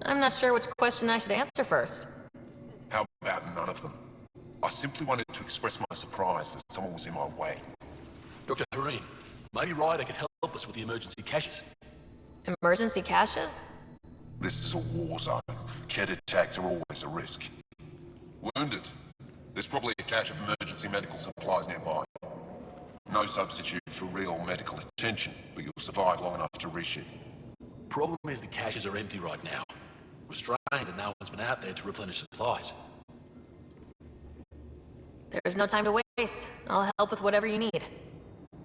I'm not sure which question I should answer first. How about none of them? I simply wanted to express my surprise that someone was in my way. Dr. Hareen, maybe Ryder can help us with the emergency caches. Emergency caches? This is a war zone. Kett attacks are always a risk. Wounded. There's probably a cache of emergency medical supplies nearby. No substitute for real medical attention, but you'll survive long enough to reach it. Problem is the caches are empty right now. Restrained and no one's been out there to replenish supplies. There's no time to waste. I'll help with whatever you need.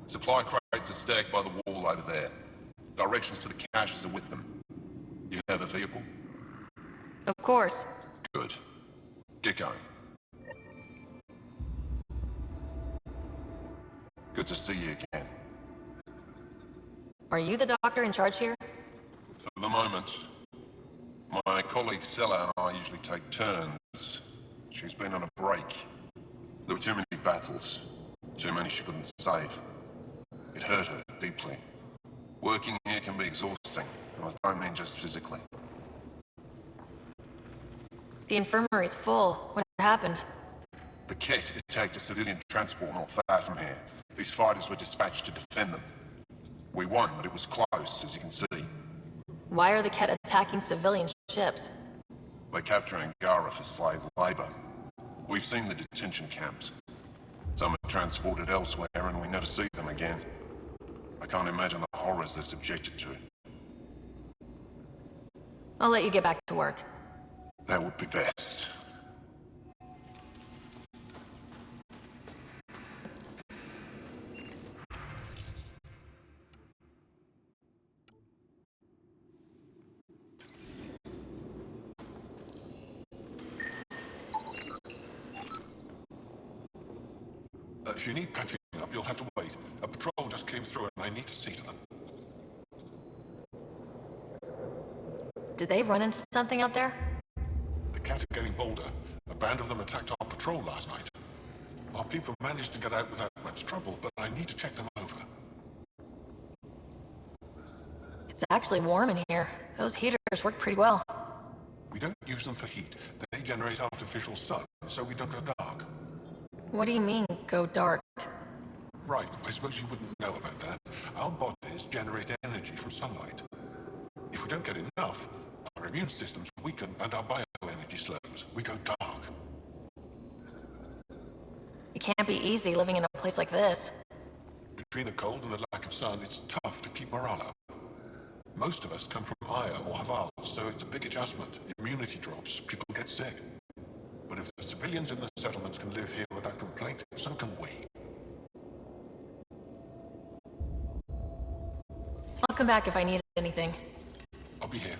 Supply crates are stacked by the wall over there. Directions to the caches are with them. You have a vehicle? Of course. Good. Get going. Good to see you again. Are you the doctor in charge here? For the moment. My colleague Sella and I usually take turns. She's been on a break. There were too many battles. Too many she couldn't save. It hurt her deeply. Working here can be exhausting, and I don't mean just physically. The infirmary's full. What happened? The Kett attacked a civilian transport not far from here. These fighters were dispatched to defend them. We won, but it was close, as you can see. Why are the Kett attacking civilian ships? They're capturing Gara for slave labor. We've seen the detention camps. Some are transported elsewhere, and we never see them again. I can't imagine the horrors they're subjected to. I'll let you get back to work. That would be best. If you need patching up, you'll have to wait. A patrol just came through and I need to see to them. Did they run into something out there? The Kett are getting bolder. A band of them attacked our patrol last night. Our people managed to get out without much trouble, but I need to check them over. It's actually warm in here. Those heaters work pretty well. We don't use them for heat. They generate artificial sun, so we don't go dark. What do you mean, go dark? Right, I suppose you wouldn't know about that. Our bodies generate energy from sunlight. If we don't get enough, our immune systems weaken and our bioenergy slows. We go dark. It can't be easy living in a place like this. Between the cold and the lack of sun, it's tough to keep morale up. Most of us come from Aya or Haval, so it's a big adjustment. Immunity drops, people get sick. But if the civilians in the settlements can live here without complaint, so can we. I'll come back if I need anything. I'll be here.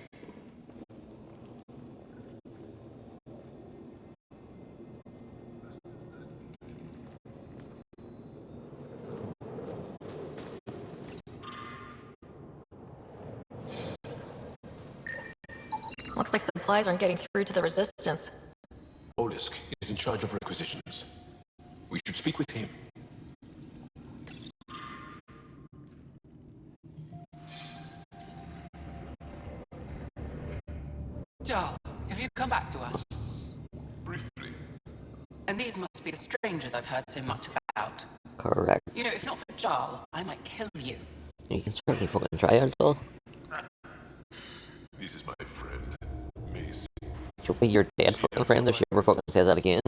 Looks like supplies aren't getting through to the Resistance. Olisk is in charge of requisitions. We should speak with him. Jarl, have you come back to us? Briefly. And these must be the strangers I've heard so much about. Correct. You know, if not for Jarl, I might kill you. You can certainly fucking try it, though. This is my friend, Mace. She'll be your dead fucking friend if she ever fucking says that again.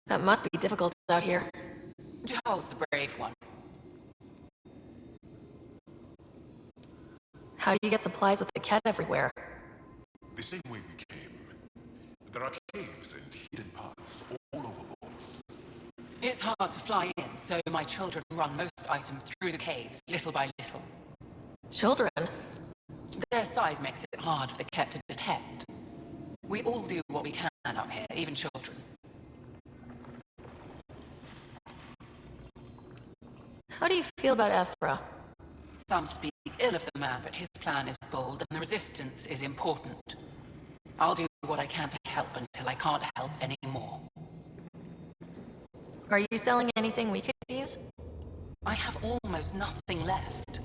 That must be difficult out here. Jarl's the brave one. How do you get supplies with the Kett everywhere? The same way we came. There are caves and hidden paths all over Voeld. It's hard to fly in, so my children run most items through the caves, little by little. Children? Their size makes it hard for the Ket to detect. We all do what we can up here, even children. How do you feel about Ephra? Some speak ill of the man, but his plan is bold, and the resistance is important. I'll do what I can to help until I can't help anymore. Are you selling anything we could use? I have almost nothing left.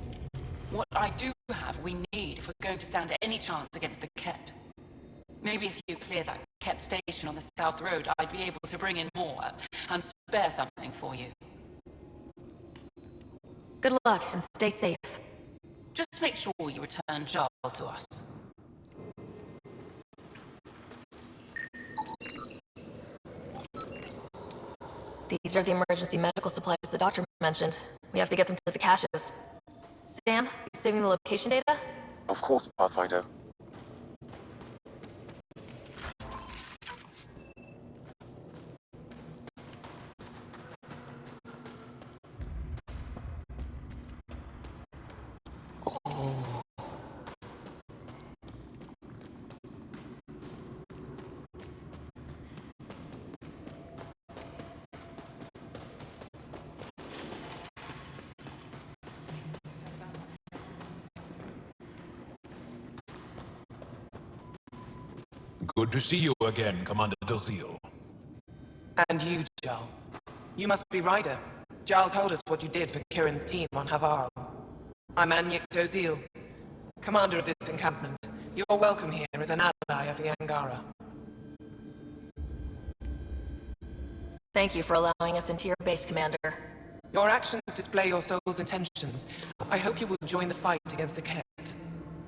What I do have, we need if we're going to stand any chance against the Ket. Maybe if you clear that Ket station on the South Road, I'd be able to bring in more and spare something for you. Good luck, and stay safe. Just make sure you return Jarl to us. These are the emergency medical supplies the doctor mentioned. We have to get them to the caches. Sam, you saving the location data? Of course, Pathfinder. Good to see you again, Commander Dozil. And you, Jarl. You must be Ryder. Jarl told us what you did for Kirin's team on Havarl. I'm Anyek Dozil, commander of this encampment. You're welcome here as an ally of the Angara. Thank you for allowing us into your base, Commander. Your actions display your soul's intentions. I hope you will join the fight against the Ket.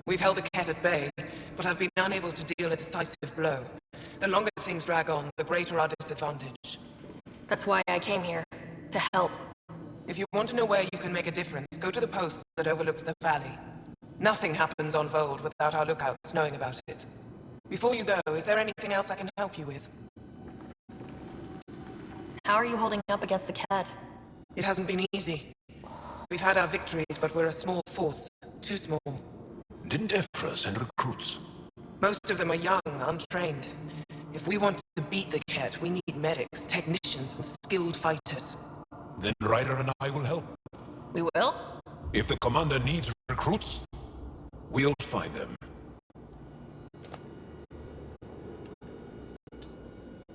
We've held the Ket at bay, but have been unable to deal a decisive blow. The longer things drag on, the greater our disadvantage. That's why I came here. To help. If you want to know where you can make a difference, go to the post that overlooks the valley. Nothing happens on Voeld without our lookouts knowing about it. Before you go, is there anything else I can help you with? How are you holding up against the Ket? It hasn't been easy. We've had our victories, but we're a small force. Too small. Didn't Ephra send recruits? Most of them are young, untrained. If we want to beat the Ket, we need medics, technicians, and skilled fighters. Then Ryder and I will help. We will? If the commander needs recruits, we'll find them.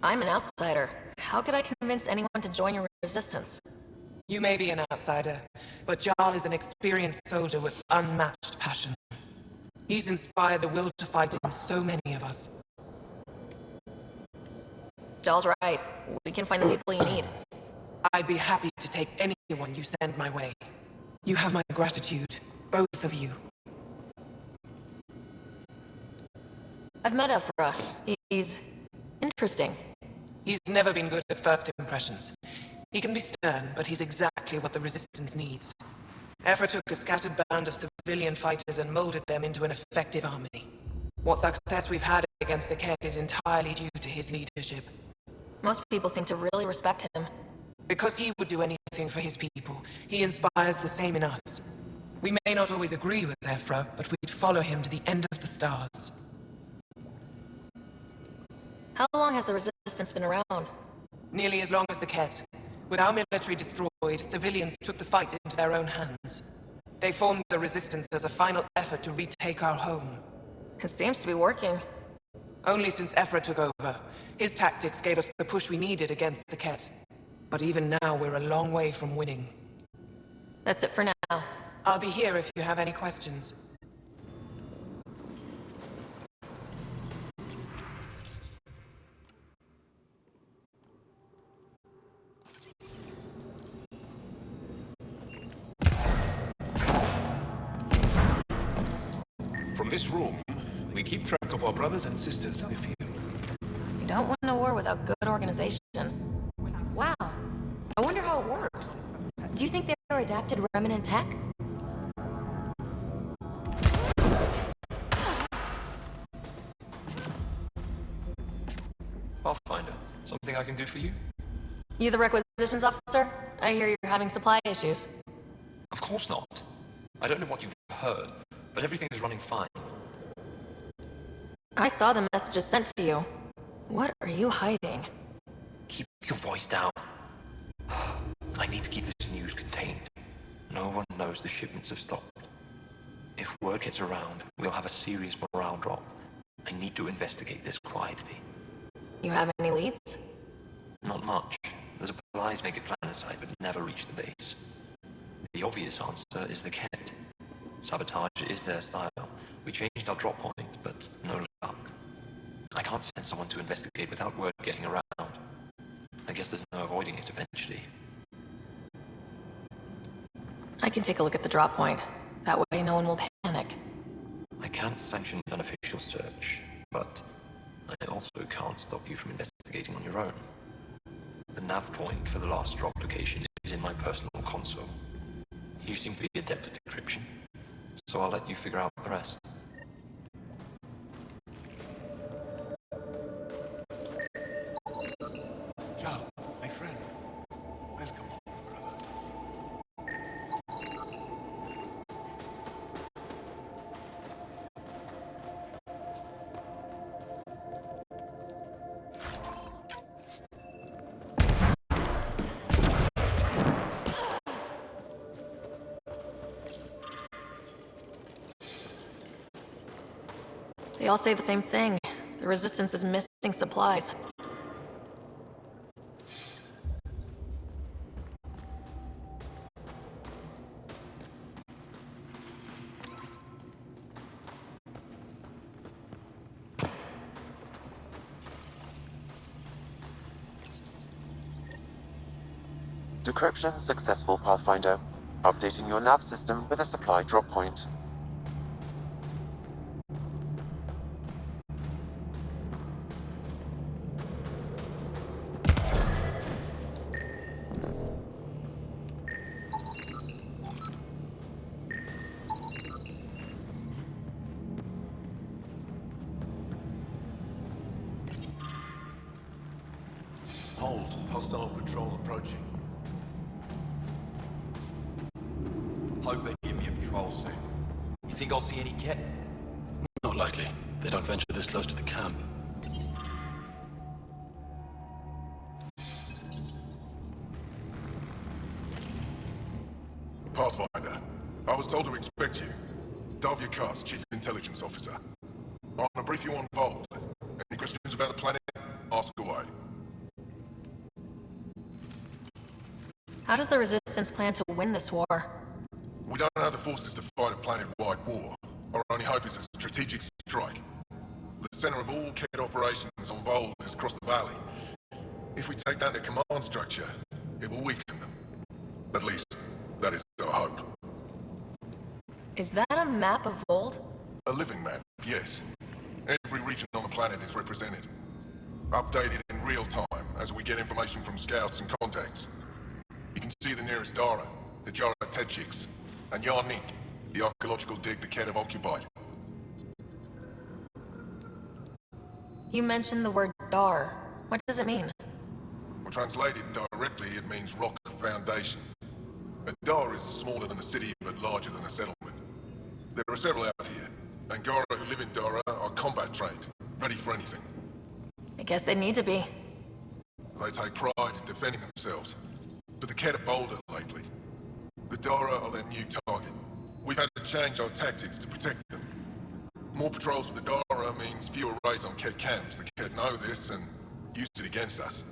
I'm an outsider. How could I convince anyone to join your resistance? You may be an outsider, but Jarl is an experienced soldier with unmatched passion. He's inspired the will to fight in so many of us. Jarl's right. We can find the people you need. I'd be happy to take anyone you send my way. You have my gratitude, both of you. I've met Ephra. He's interesting. He's never been good at first impressions. He can be stern, but he's exactly what the Resistance needs. Ephra took a scattered band of civilian fighters and molded them into an effective army. What success we've had against the Ket is entirely due to his leadership. Most people seem to really respect him. Because he would do anything for his people, he inspires the same in us. We may not always agree with Ephra, but we'd follow him to the end of the stars. How long has the Resistance been around? Nearly as long as the Ket. With our military destroyed, civilians took the fight into their own hands. They formed the Resistance as a final effort to retake our home. It seems to be working. Only since Ephra took over. His tactics gave us the push we needed against the Ket. But even now, we're a long way from winning. That's it for now. I'll be here if you have any questions. From this room, we keep track of our brothers and sisters in the field. You don't win a war without good organization. Wow. I wonder how it works. Do you think they are adapted remnant tech? Pathfinder, something I can do for you? You the requisitions officer? I hear you're having supply issues. Of course not. I don't know what you've heard, but everything is running fine. I saw the messages sent to you. What are you hiding? Keep your voice down. I need to keep this news contained. No one knows the shipments have stopped. If word gets around, we'll have a serious morale drop. I need to investigate this quietly. You have any leads? Not much. The supplies make it planetside, but never reach the base. The obvious answer is the Kett. Sabotage is their style. We changed our drop point, but no luck. I can't send someone to investigate without word getting around. I guess there's no avoiding it eventually. I can take a look at the drop point. That way no one will panic. I can't sanction an official search, but I also can't stop you from investigating on your own. The nav point for the last drop location is in my personal console. You seem to be adept at decryption, so I'll let you figure out the rest. Joe, my friend. Welcome home, brother. They all say the same thing. The Resistance is missing supplies. Decryption successful, Pathfinder. Updating your nav system with a supply drop point. Hold. Hostile patrol approaching. Hope they give me a patrol soon. You think I'll see any Kett? Not likely. They don't venture this close to the camp. Pathfinder, I was told to expect you. Davia Kars, Chief Intelligence Officer. I want to brief you on Voeld. Any questions about the planet? Ask away. How does the Resistance plan to win this war? We don't have the forces to fight a planet-wide war. Our only hope is a strategic strike. The center of all Kett operations on Voeld is across the valley. If we take down their command structure, it will weaken them. At least, that is our hope. Is that a map of Voeld? A living map, yes. Every region on the planet is represented. Updated in real time as we get information from scouts and contacts. You can see the nearest Dara, the Jara Tetchiks, and Yarnik, the archaeological dig the Kett have occupied. You mentioned the word Dar. What does it mean? Well, translated directly, it means rock foundation. A Dar is smaller than a city, but larger than a settlement. There are several out here. Angara who live in Dara are combat trained, ready for anything. I guess they need to be. They take pride in defending themselves. But the Kett are bolder lately. The Dara are their new target. We've had to change our tactics to protect them. More patrols for the Dara means fewer raids on Kett camps. The Kett know this and use it against us.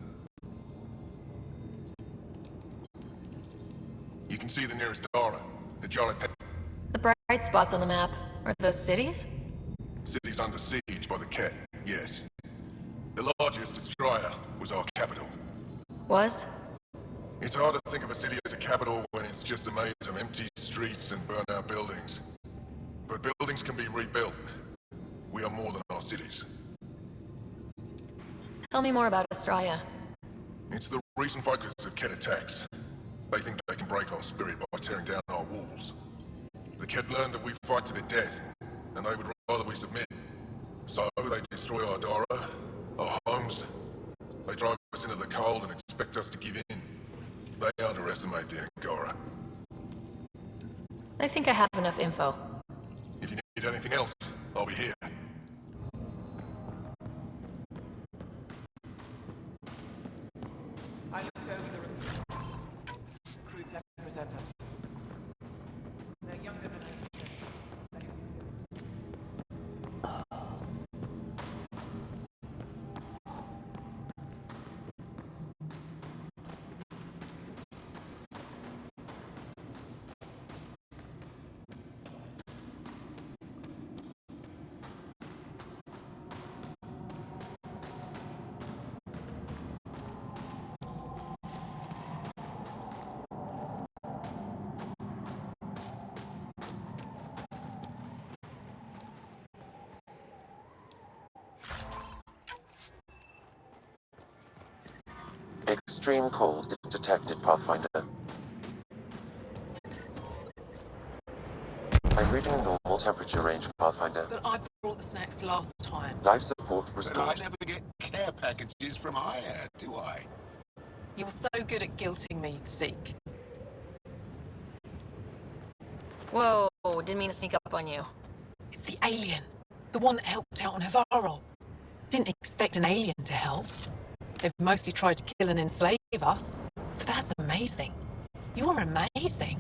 You can see the nearest Dara, the Jara The bright spots on the map. Are those cities? City's under siege by the Kett, yes. The largest, Destroyer, was our capital. Was? It's hard to think of a city as a capital when it's just a maze of empty streets and burnt-out buildings. But buildings can be rebuilt. We are more than our cities. Tell me more about Estrella. It's the recent focus of Kett attacks. They think they can break our spirit by tearing down our walls. The Kett learned that we fight to the death, and they would rather we submit. So they destroy our Dara, our homes, us into the cold and expect us to give in. They underestimate the Angora. I think I have enough info. If you need anything else, I'll be here. I looked over the recruits that present us. They're younger than I expected. They have skills. Extreme cold is detected, Pathfinder. I'm reading a normal temperature range, Pathfinder. But I brought the snacks last time. Life support But restored. I never get care packages from IAD, do I? You're so good at guilting me, Zeke. Whoa, didn't mean to sneak up on you. It's the alien. The one that helped out on Havarl. Didn't expect an alien to help. They've mostly tried to kill and enslave us. So that's amazing. You're amazing.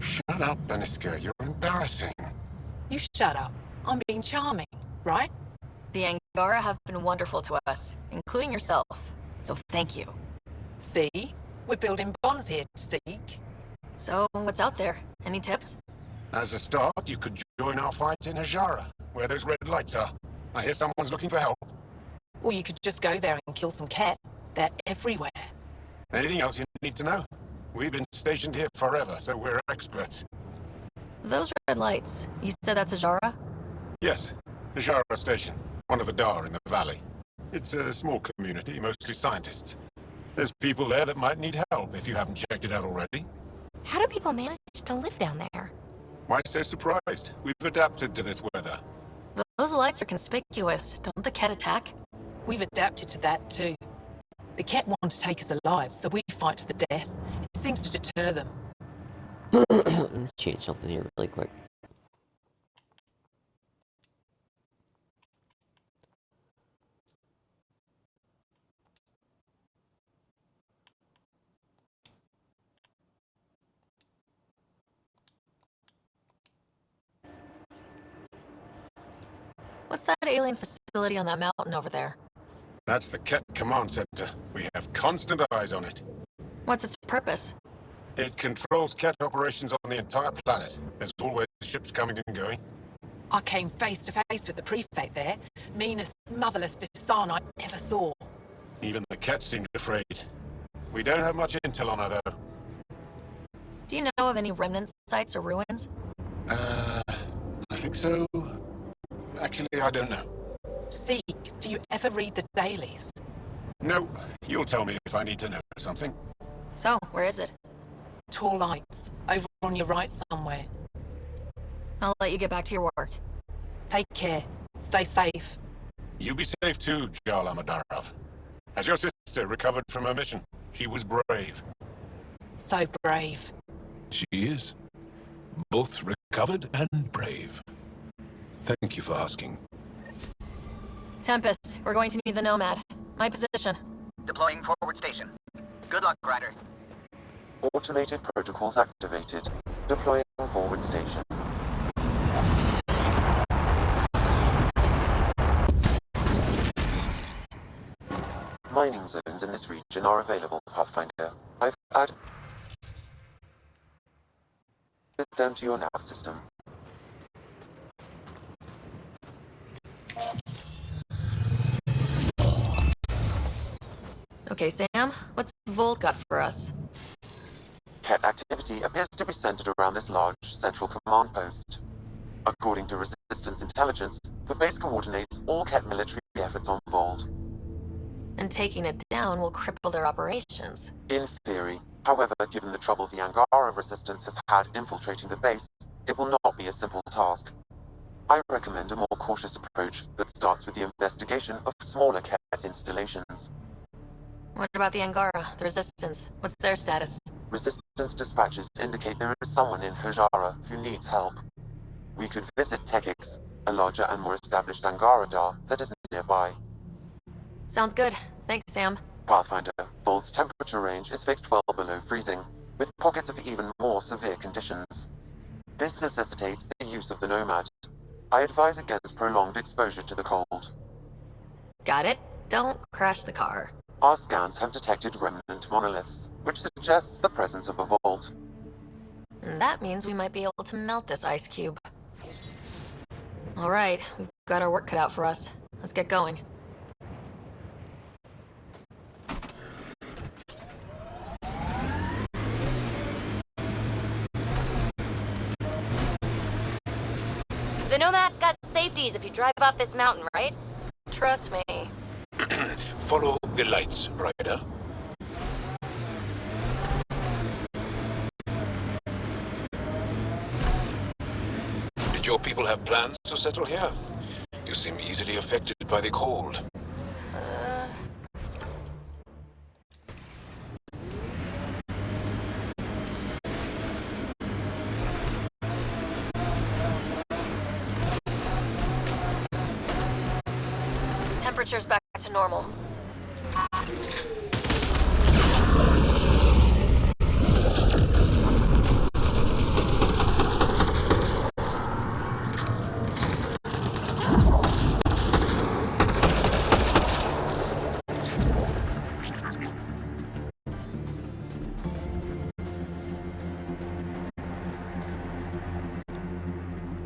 Shut up, Beniska. You're embarrassing. You shut up. I'm being charming, right? The Angara have been wonderful to us, including yourself. So thank you. See? We're building bonds here, Zeke. So, what's out there? Any tips? As a start, you could join our fight in Hajara, where those red lights are. I hear someone's looking for help. Or you could just go there and kill some cat. They're everywhere. Anything else you need to know? We've been stationed here forever, so we're experts. Those red lights, you said that's Ajara? Yes, Hajara Station, one of the Dar in the valley. It's a small community, mostly scientists. There's people there that might need help if you haven't checked it out already. How do people manage to live down there? Why so surprised? We've adapted to this weather. Those lights are conspicuous. Don't the Ket attack? We've adapted to that too. The cat want to take us alive, so we fight to the death. It seems to deter them. Let's change something here really quick. What's that alien facility on that mountain over there? That's the Ket Command Center. We have constant eyes on it. What's its purpose? It controls Ket operations on the entire planet. There's always ships coming and going. I came face to face with the prefect there. Meanest, motherless Bisan I ever saw. Even the Ket seemed afraid. We don't have much intel on her, though. Do you know of any remnant sites or ruins? I think so. Actually, I don't know. Zeke, do you ever read the dailies? No, you'll tell me if I need to know something. So, where is it? Tall lights, over on your right somewhere. I'll let you get back to your work. Take care. Stay safe. You be safe too, Jarl Amadarov. Has your sister recovered from her mission? She was brave. So brave. She is. Both recovered and brave. Thank you for asking. Tempest, we're going to need the Nomad. My position. Deploying forward station. Good luck, Ryder. Automated protocols activated. Deploying forward station. Mining zones in this region are available, Pathfinder. I've added them to your nav system. Okay, Sam, what's Voeld got for us? Ket activity appears to be centered around this large central command post. According to Resistance intelligence, the base coordinates all Ket military efforts on Voeld. And taking it down will cripple their operations. In theory. However, given the trouble the Angara Resistance has had infiltrating the base, it will not be a simple task. I recommend a more cautious approach that starts with the investigation of smaller Ket installations. What about the Angara, the Resistance? What's their status? Resistance dispatches indicate there is someone in Hojara who needs help. We could visit Tekix, a larger and more established Angara Dar that is nearby. Sounds good. Thanks, Sam. Pathfinder, Voeld's temperature range is fixed well below freezing, with pockets of even more severe conditions. This necessitates the use of the Nomad. I advise against prolonged exposure to the cold. Got it. Don't crash the car. Our scans have detected remnant monoliths, which suggests the presence of a Voeld. And that means we might be able to melt this ice cube. Alright, we've got our work cut out for us. Let's get going. The Nomad's got safeties if you drive off this mountain, right? Trust me. Follow the lights, Ryder. Did your people have plans to settle here? You seem easily affected by the cold. Temperature's back to normal.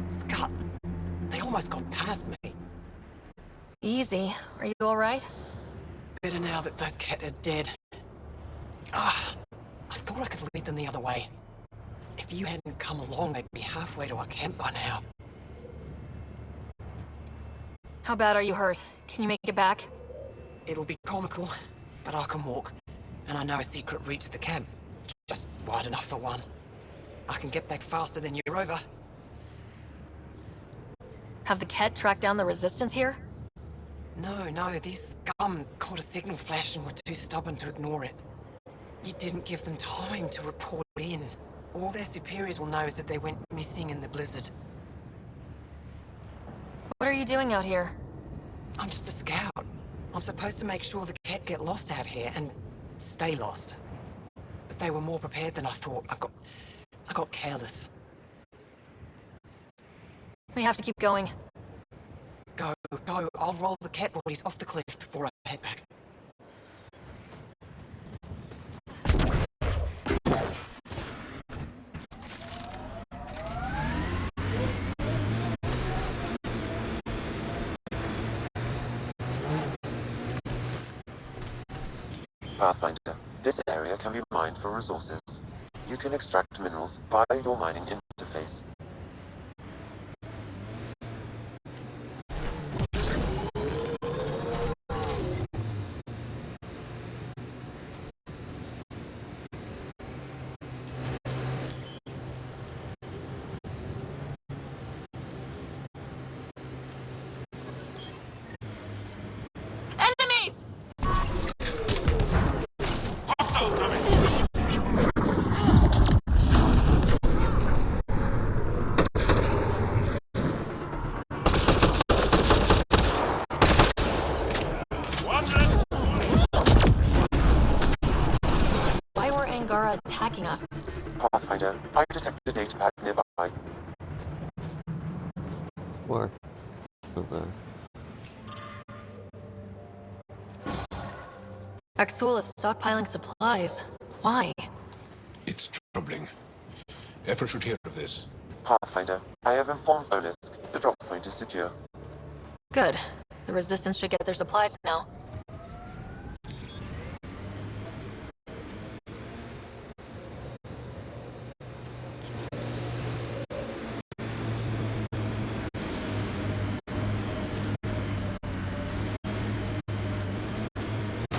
Scott, they almost got past me. Easy. Are you alright? Better now that those Ket are dead. I thought I could lead them the other way. If you hadn't come along, they'd be halfway to our camp by now. How bad are you hurt? Can you make it back? It'll be comical, but I can walk. And I know a secret route to the camp. Just wide enough for one. I can get back faster than your rover. Have the Ket tracked down the Resistance here? No, these scum caught a signal flash and were too stubborn to ignore it. You didn't give them time to report in. All their superiors will know is that they went missing in the blizzard. What are you doing out here? I'm just a scout. I'm supposed to make sure the Ket get lost out here and stay lost. But they were more prepared than I thought. I got careless. We have to keep going. Go. I'll roll the Ket bodies off the cliff before I head back. Pathfinder, this area can be mined for resources. You can extract minerals via your mining interface. Enemies! Why were Angara attacking us? Pathfinder, I detected a data pack nearby. Where? Oh, there. Axul is stockpiling supplies. Why? It's troubling. Everyone should hear of this. Pathfinder, I have informed Olisk. The drop point is secure. Good. The Resistance should get their supplies now.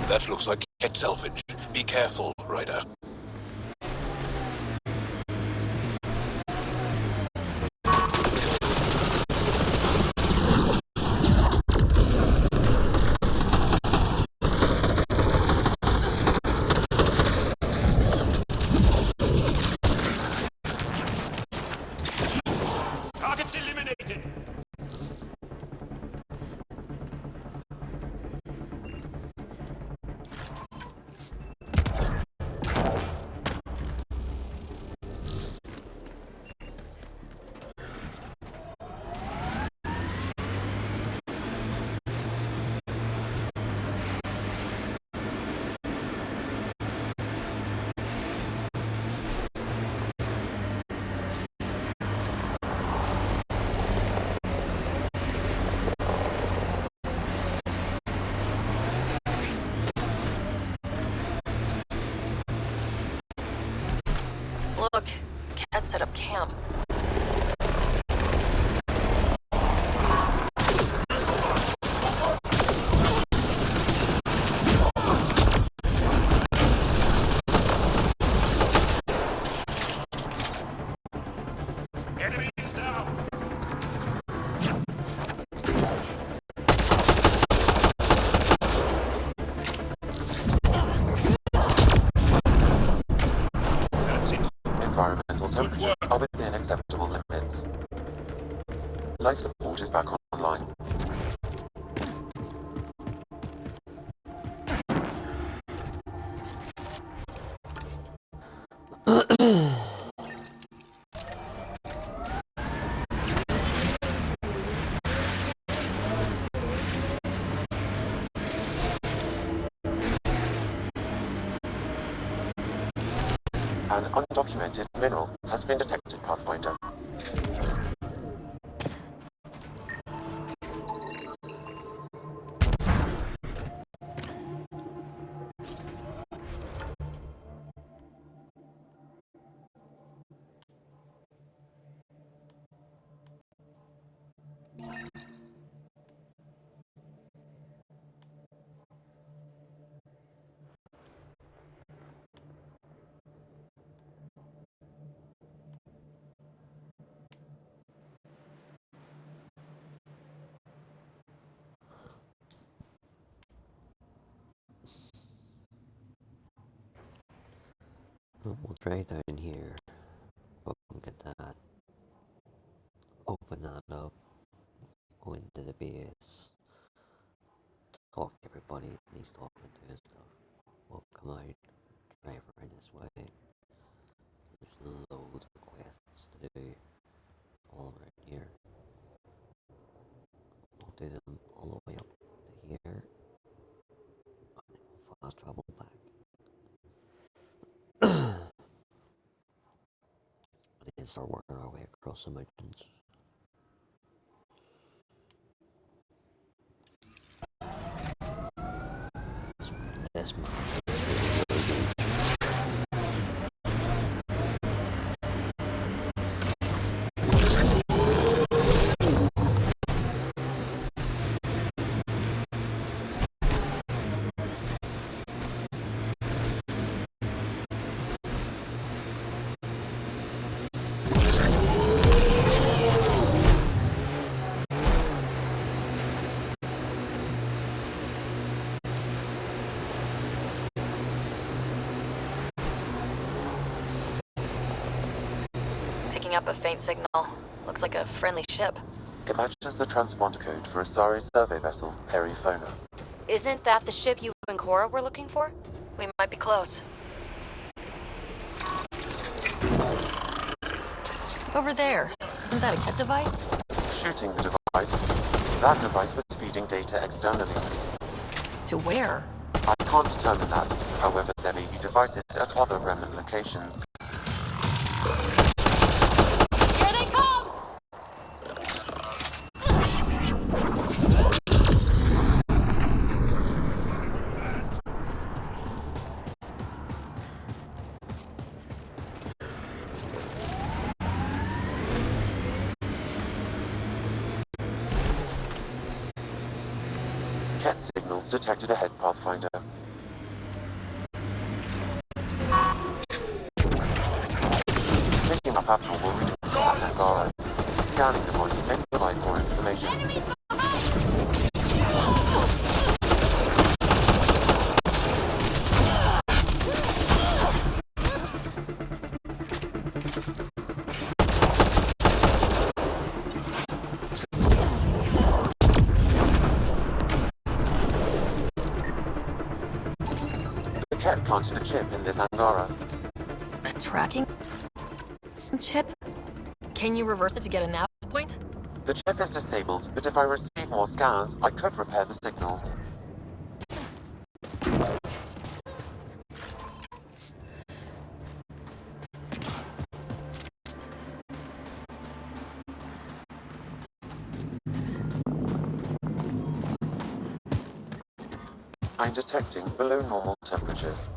That looks like Ket salvage. Be careful, Ryder. Cat set up camp. Environmental temperatures are within acceptable limits. Life support is back online. An undocumented mineral has been detected, Pathfinder. We'll try down here. Look at that. Open that up. Go into the base. Talk to everybody that needs talking to and stuff. We'll come out. Drive around this way. There's loads of quests to do. All around here. We'll do them all the way up to here. And then we'll fast travel back. And then start working our way across the mountains. This map is really good. Up a faint signal. Looks like a friendly ship. It matches the transponder code for a Asari survey vessel, Perifona. Isn't that the ship you and Cora were looking for? We might be close. Over there. Isn't that a Ket device? Shooting the device. That device was feeding data externally. To where? I can't determine that. However, there may be devices at other remnant locations. Here they come! Ket signals detected ahead, Pathfinder. Picking up abnormal readings from that Angara. Scanning the point may provide more information. The Ket planted a chip in this Angara. A tracking chip? Can you reverse it to get a nav point? The chip is disabled, but if I receive more scans, I could repair the signal. I'm detecting below normal temperatures.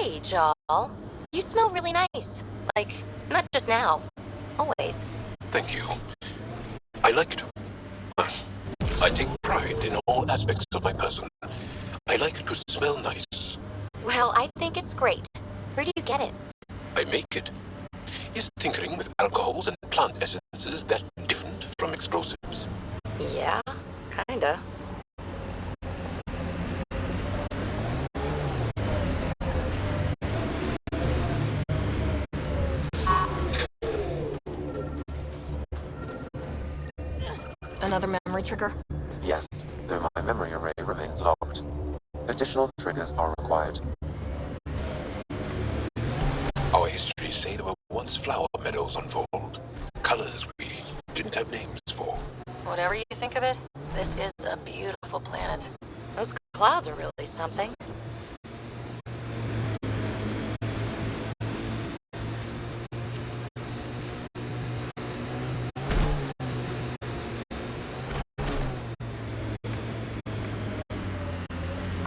Hey, Jarl. You smell really nice. Like, not just now. Always. Thank you. I like to. I take pride in all aspects of my person. I like to smell nice. Well, I think it's great. Where do you get it? I make it. Is tinkering with alcohols and plant essences that different from explosives? Yeah, kinda. Another memory trigger? Yes, though my memory array remains locked. Additional triggers are required. Our histories say there were once flower meadows on Voeld. Colors we didn't have names for. Whatever you think of it, this is a beautiful planet. Those clouds are really something.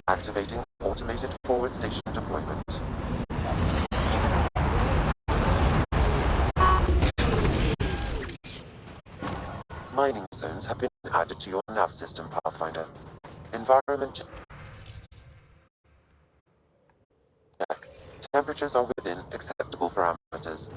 Activating automated forward station deployment. Mining zones have been added to your nav system, Pathfinder. Environment check. Temperatures are within acceptable parameters.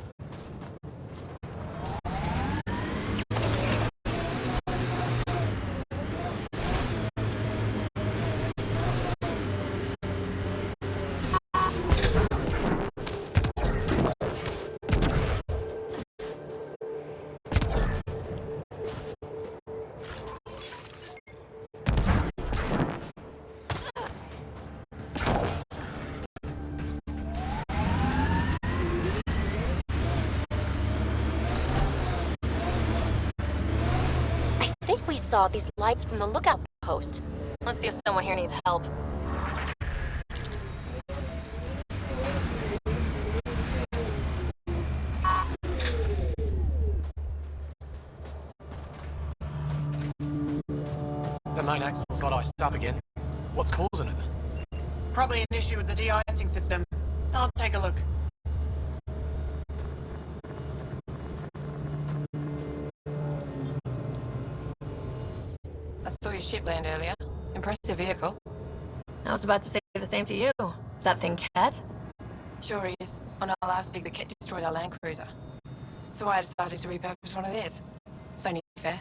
I think we saw these lights from the lookout post. Let's see if someone here needs help. The main axle's got iced up again. What's causing it? Probably an issue with the de-icing system. I'll take a look. I saw your ship land earlier. Impressive vehicle. I was about to say the same to you. Is that thing Cat? Sure is. On our last dig, the Ket destroyed our land cruiser. So I decided to repurpose one of theirs. It's only fair.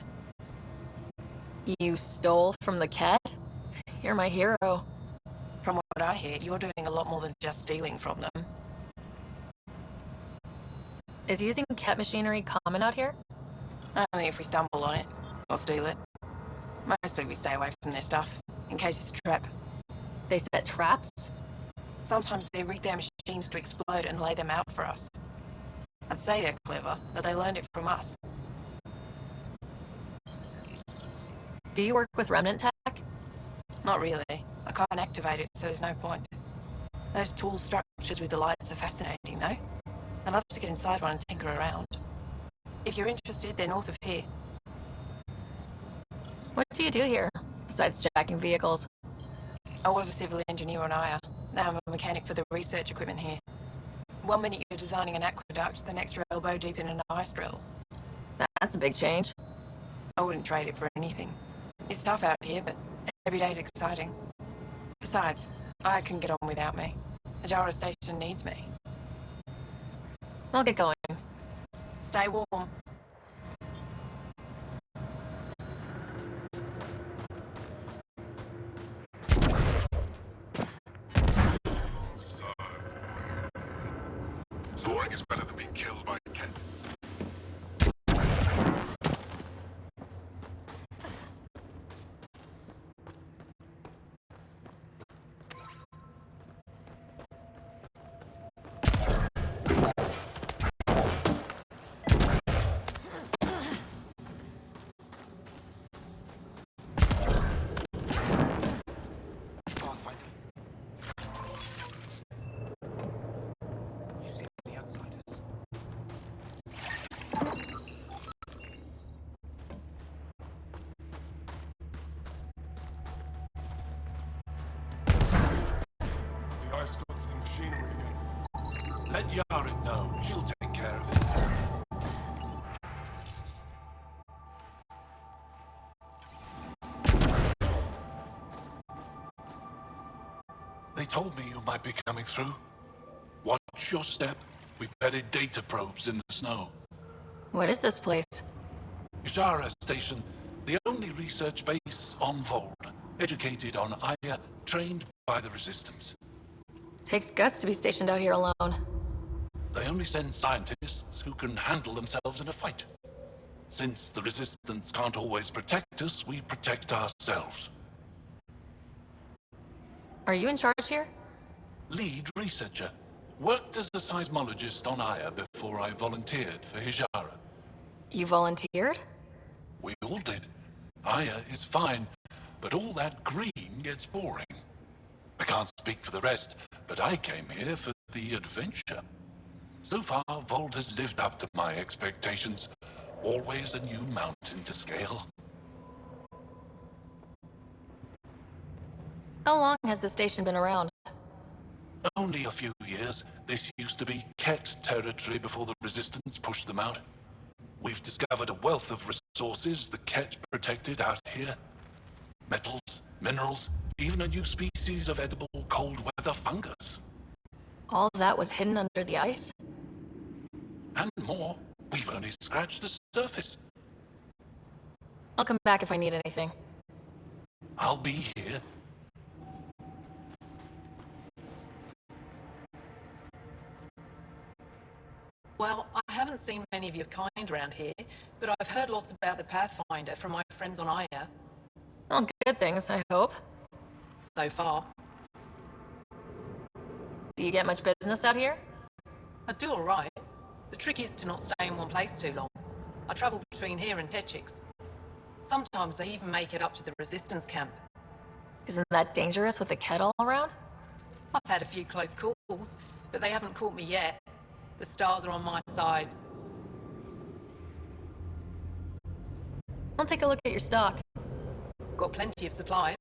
You stole from the Cat? You're my hero. From what I hear, you're doing a lot more than just stealing from them. Is using Cat machinery common out here? Only if we stumble on it, or steal it. Mostly we stay away from their stuff, in case it's a trap. They set traps? Sometimes they rig their machines to explode and lay them out for us. I'd say they're clever, but they learned it from us. Do you work with Remnant Tech? Not really. I can't activate it, so there's no point. Those tool structures with the lights are fascinating, though. I'd love to get inside one and tinker around. If you're interested, they're north of here. What do you do here, besides jacking vehicles? I was a civil engineer on Aya. Now I'm a mechanic for the research equipment here. One minute you're designing an aqueduct, the next you're elbow deep in an ice drill. That's a big change. I wouldn't trade it for anything. It's tough out here, but every day's exciting. Besides, I can get on without me. Ajara Station needs me. I'll get going. Stay warm. Soaring is better than being killed by Ket. Yara know. She'll take care of it. They told me you might be coming through. Watch your step. We buried data probes in the snow. What is this place? Yara Station, the only research base on Voeld. Educated on Aya, trained by the Resistance. Takes guts to be stationed out here alone. They only send scientists who can handle themselves in a fight. Since the Resistance can't always protect us, we protect ourselves. Are you in charge here? Lead researcher. Worked as a seismologist on Aya before I volunteered for Hijara. You volunteered? We all did. Aya is fine, but all that green gets boring. I can't speak for the rest, but I came here for the adventure. So far, Voeld has lived up to my expectations. Always a new mountain to scale. How long has the station been around? Only a few years. This used to be Ket territory before the Resistance pushed them out. We've discovered a wealth of resources the Ket protected out here. Metals, minerals, even a new species of edible cold weather fungus. All that was hidden under the ice? And more. We've only scratched the surface. I'll come back if I need anything. I'll be here. Well, I haven't seen many of your kind around here, but I've heard lots about the Pathfinder from my friends on Aya. All good things, I hope. So far. Do you get much business out here? I do alright. The trick is to not stay in one place too long. I travel between here and Techix. Sometimes they even make it up to the Resistance camp. Isn't that dangerous with the Ket all around? I've had a few close calls, but they haven't caught me yet. The stars are on my side. I'll take a look at your stock. Got plenty of supplies.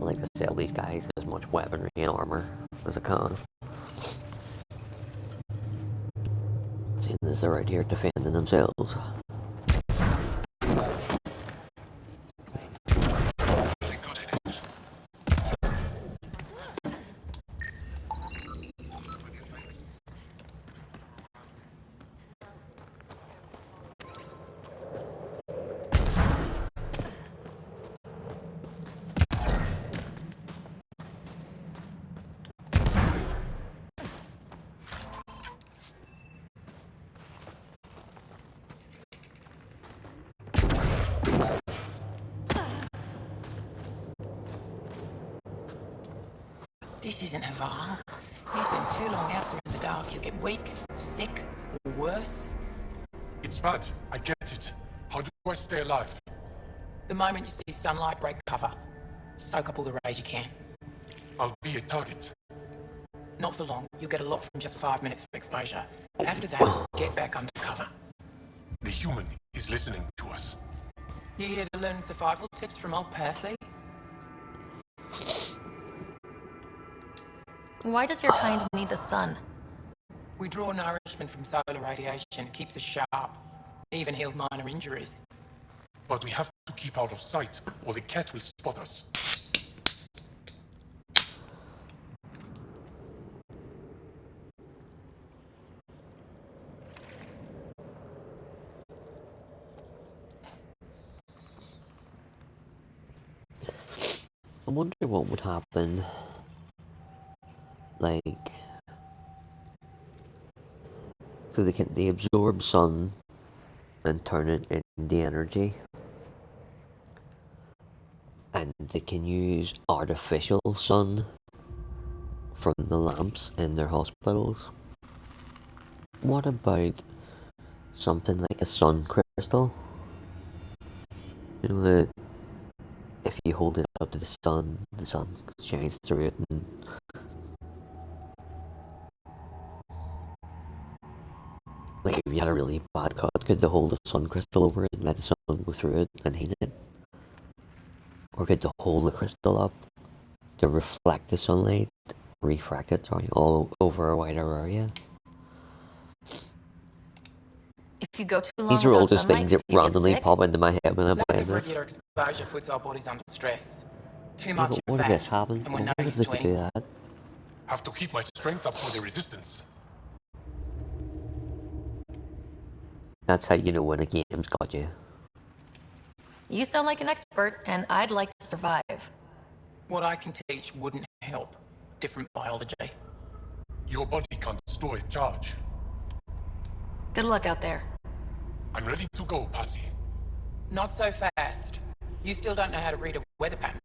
I like to sell these guys as much weaponry and armor as I can. Seeing as they're right here defending themselves. This isn't Havar. You spend too long out there in the dark, you'll get weak, sick, or worse. It's bad. I get it. How do I stay alive? The moment you see sunlight, break cover. Soak up all the rays you can. I'll be a target. Not for long. You'll get a lot from just 5 minutes of exposure. After that, get back under cover. The human is listening to us. You here to learn survival tips from old Percy? Why does your kind need the sun? We draw nourishment from solar radiation. It keeps us sharp. Even heals minor injuries. But we have to keep out of sight, or the cat will spot us. I wonder what would happen, like, so they absorb sun and turn it into energy, and they can use artificial sun from the lamps in their hospitals. What about something like a sun crystal? You know, that if you hold it up to the sun shines through it, and like if you had a really bad cut, could they hold a sun crystal over it and let the sun go through it and heat it? Or could they hold the crystal up to reflect the sunlight, refract it, all over a wider area? If you go too long These are all without just sunlight, things that do you get randomly sick? pop into my head when I'm Lack playing of this. regular exposure puts our bodies under stress. Too Yeah, much but of what if that, this happens? and we're What not if used they to could do anything. that? Have to keep my strength up for the resistance. That's how you know when a game's got you. You sound like an expert, and I'd like to survive. What I can teach wouldn't help. Different biology. Your body can't store a charge. Good luck out there. I'm ready to go, Passy. Not so fast. You still don't know how to read a weather pattern.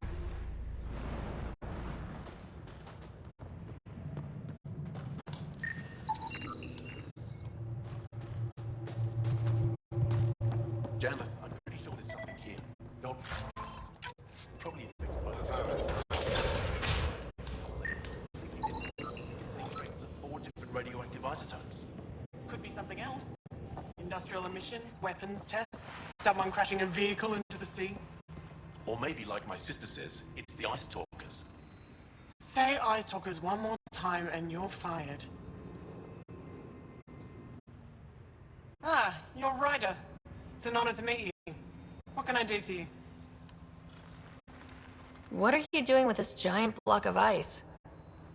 Janeth, I'm pretty sure there's something here. Don't... Probably affected by the strengths of 4 different radioactive isotopes. Could be something else. Industrial emission, weapons tests, someone crashing a vehicle into the sea. Or maybe, like my sister says, it's the Ice Talkers. Say Ice Talkers one more time and you're fired. Ah, you're Ryder. It's an honor to meet you. What can I do for you? What are you doing with this giant block of ice?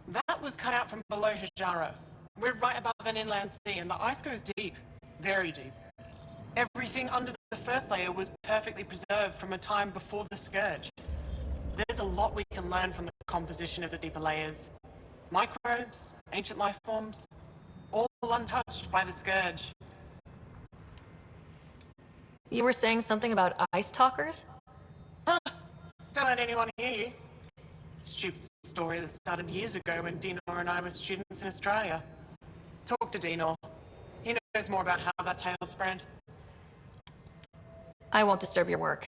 That was cut out from below Hijaro. We're right above an inland sea and the ice goes deep. Very deep. Everything under the first layer was perfectly preserved from a time before the Scourge. There's a lot we can learn from the composition of the deeper layers. Microbes, ancient life forms, all untouched by the Scourge. You were saying something about ice talkers? Huh? Don't let anyone hear you. Stupid story that started years ago when Dinor and I were students in Australia. Talk to Dinor. He knows more about how that tale spread. I won't disturb your work.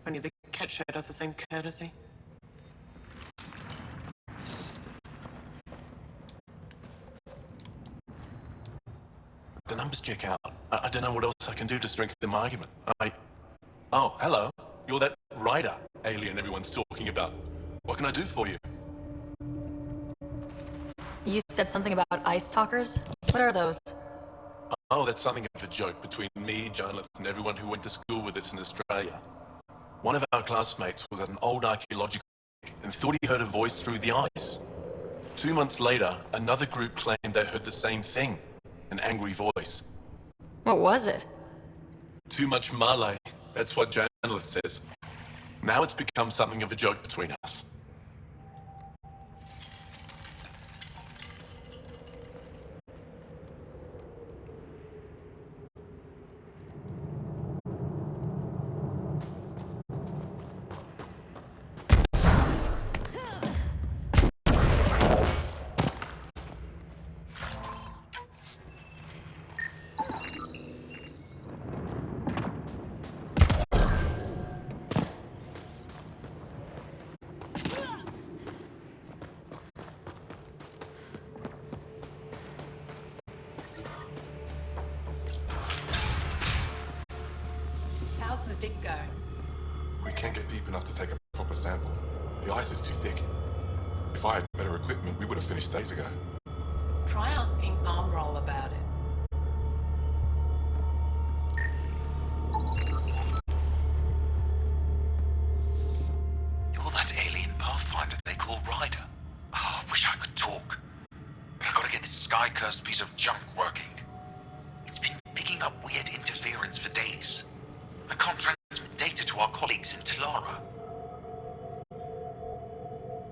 Only the cat show does the same courtesy. The numbers check out. I don't know what else I can do to strengthen my argument. Oh, hello. You're that Ryder alien everyone's talking about. What can I do for you? You said something about ice talkers? What are those? Oh, that's something of a joke between me, Jonathan, and everyone who went to school with us in Australia. One of our classmates was at an old archaeological and thought he heard a voice through the ice. 2 months later, another group claimed they heard the same thing, an angry voice. What was it? Too much Malay, that's what Janeth says. Now it's become something of a joke between us. the dig going? We can't get deep enough to take a proper sample. The ice is too thick. If I had better equipment, we would have finished days ago. Try asking Armroll about it. You're that alien pathfinder they call Ryder. Oh, I wish I could talk. But I gotta get this sky-cursed piece of junk working. It's been picking up weird interference for days. I can't transmit data to our colleagues in Talara.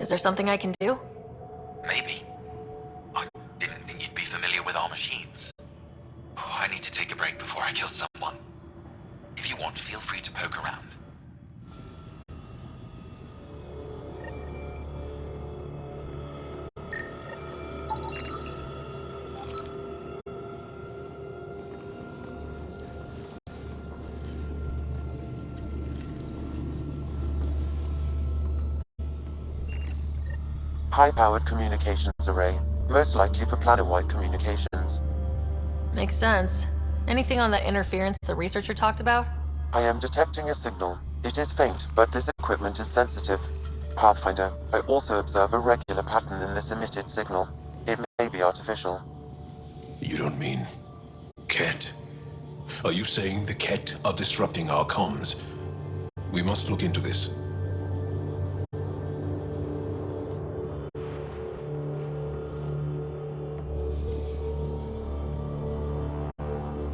Is there something I can do? Maybe. I didn't think you'd be familiar with our machines. Oh, I need to take a break before I kill someone. If you want, feel free to poke around. High-powered communications array, most likely for planet-wide communications. Makes sense. Anything on that interference the researcher talked about? I am detecting a signal. It is faint, but this equipment is sensitive. Pathfinder, I also observe a regular pattern in this emitted signal. It may be artificial. You don't mean Ket? Are you saying the Ket are disrupting our comms? We must look into this.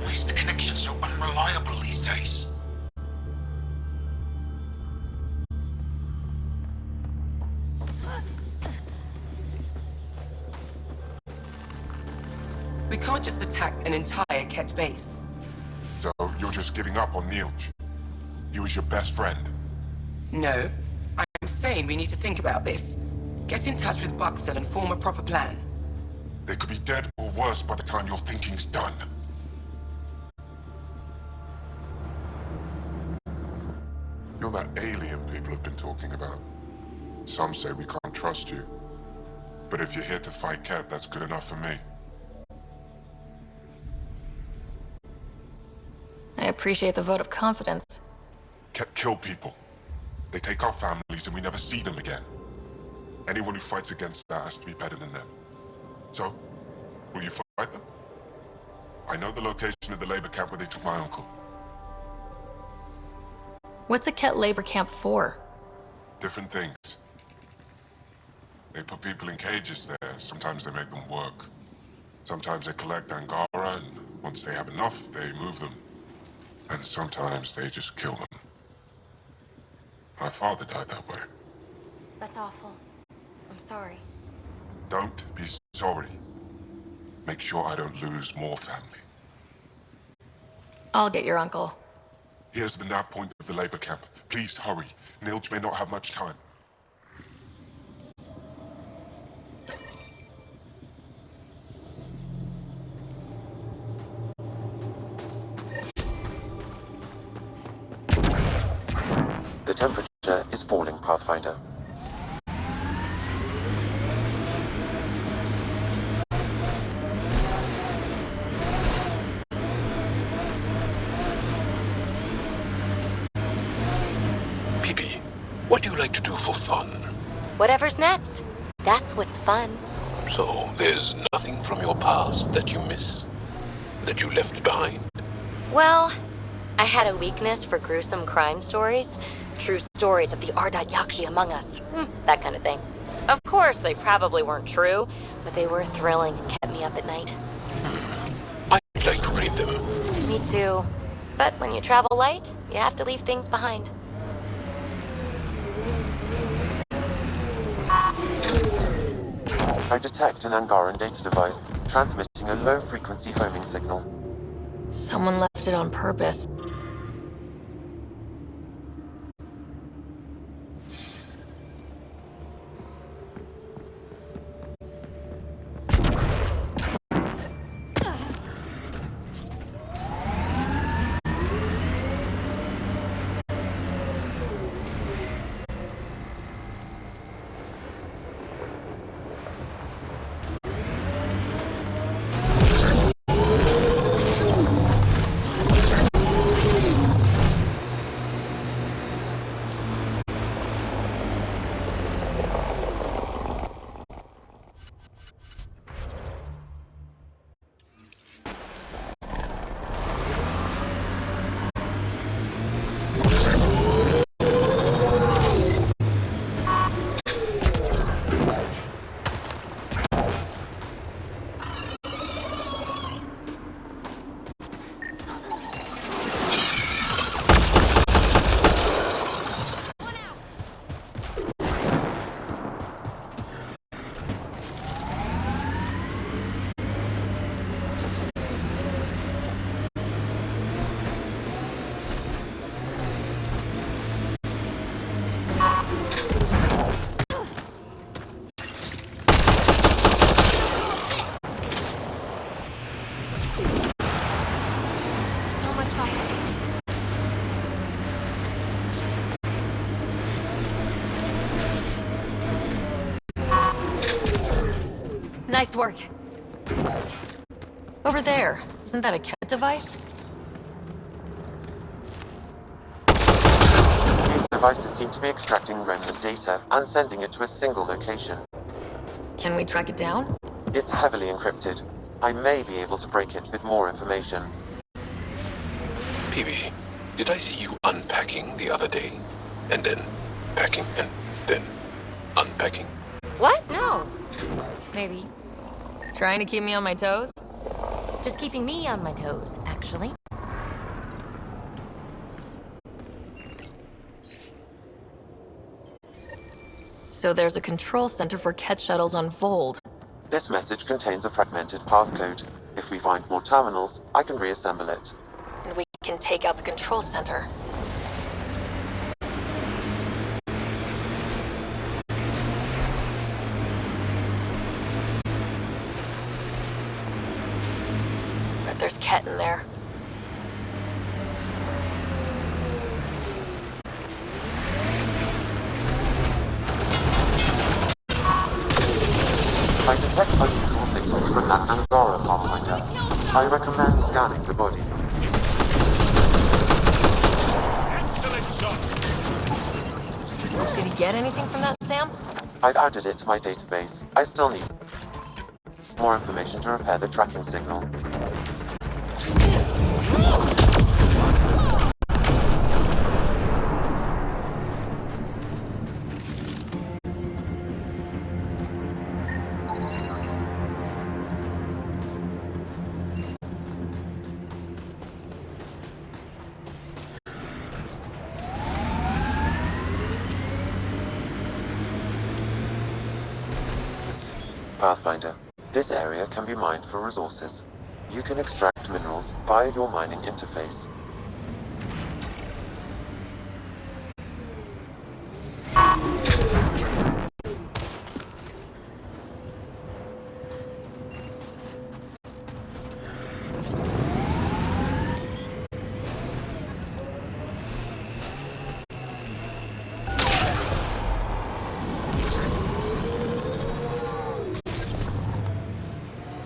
Why is the connection so unreliable these days? We can't just attack an entire Ket base. So you're just giving up on Neilch? He was your best friend? No. I'm saying we need to think about this. Get in touch with Buxton and form a proper plan. They could be dead or worse by the time your thinking's done. You're that alien people have been talking about. Some say we can't trust you. But if you're here to fight Ket, that's good enough for me. I appreciate the vote of confidence. Ket kill people. They take our families and we never see them again. Anyone who fights against that has to be better than them. So, will you fight them? I know the location of the labor camp where they took my uncle. What's a Ket labor camp for? Different things. They put people in cages there. Sometimes they make them work. Sometimes they collect Angara, and once they have enough, they move them. And sometimes they just kill them. My father died that way. That's awful. I'm sorry. Don't be sorry. Make sure I don't lose more family. I'll get your uncle. Here's the nav point of the labor camp. Please hurry. Nilch may not have much time. The temperature is falling, Pathfinder. Pippi, what do you like to do for fun? Whatever's next. That's what's fun. So, there's nothing from your past that you miss? That you left behind? Well, I had a weakness for gruesome crime stories. True stories of the Ardat Yakshi among us. That kind of thing. Of course, they probably weren't true, but they were thrilling and kept me up at night. I'd like to read them. Me too. But when you travel light, you have to leave things behind. I detect an Angaran data device, transmitting a low-frequency homing signal. Someone left it on purpose. Nice work. Over there, isn't that a Ket device? These devices seem to be extracting remnant data and sending it to a single location. Can we track it down? It's heavily encrypted. I may be able to break it with more information. PB, did I see you unpacking the other day? And then packing and then unpacking? What? No. Maybe. Trying to keep me on my toes? Just keeping me on my toes, actually. So there's a control center for Ket shuttles on Voeld. This message contains a fragmented passcode. If we find more terminals, I can reassemble it. And we can take out the control center. Bet there's Ket in there. I detect unusual signals from that Angara pathfinder. I recommend scanning the body. Did he get anything from that, Sam? I've added it to my database. I still need more information to repair the tracking signal. Pathfinder, this area can be mined for resources. You can extract minerals via your mining interface.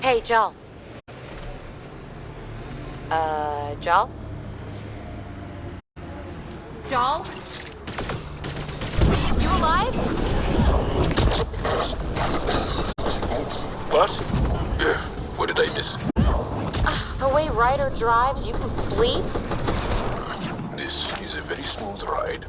Hey, Jal. Jal? Jal? You alive? What? What did I miss? The way Ryder drives, you can sleep? This is a very smooth ride.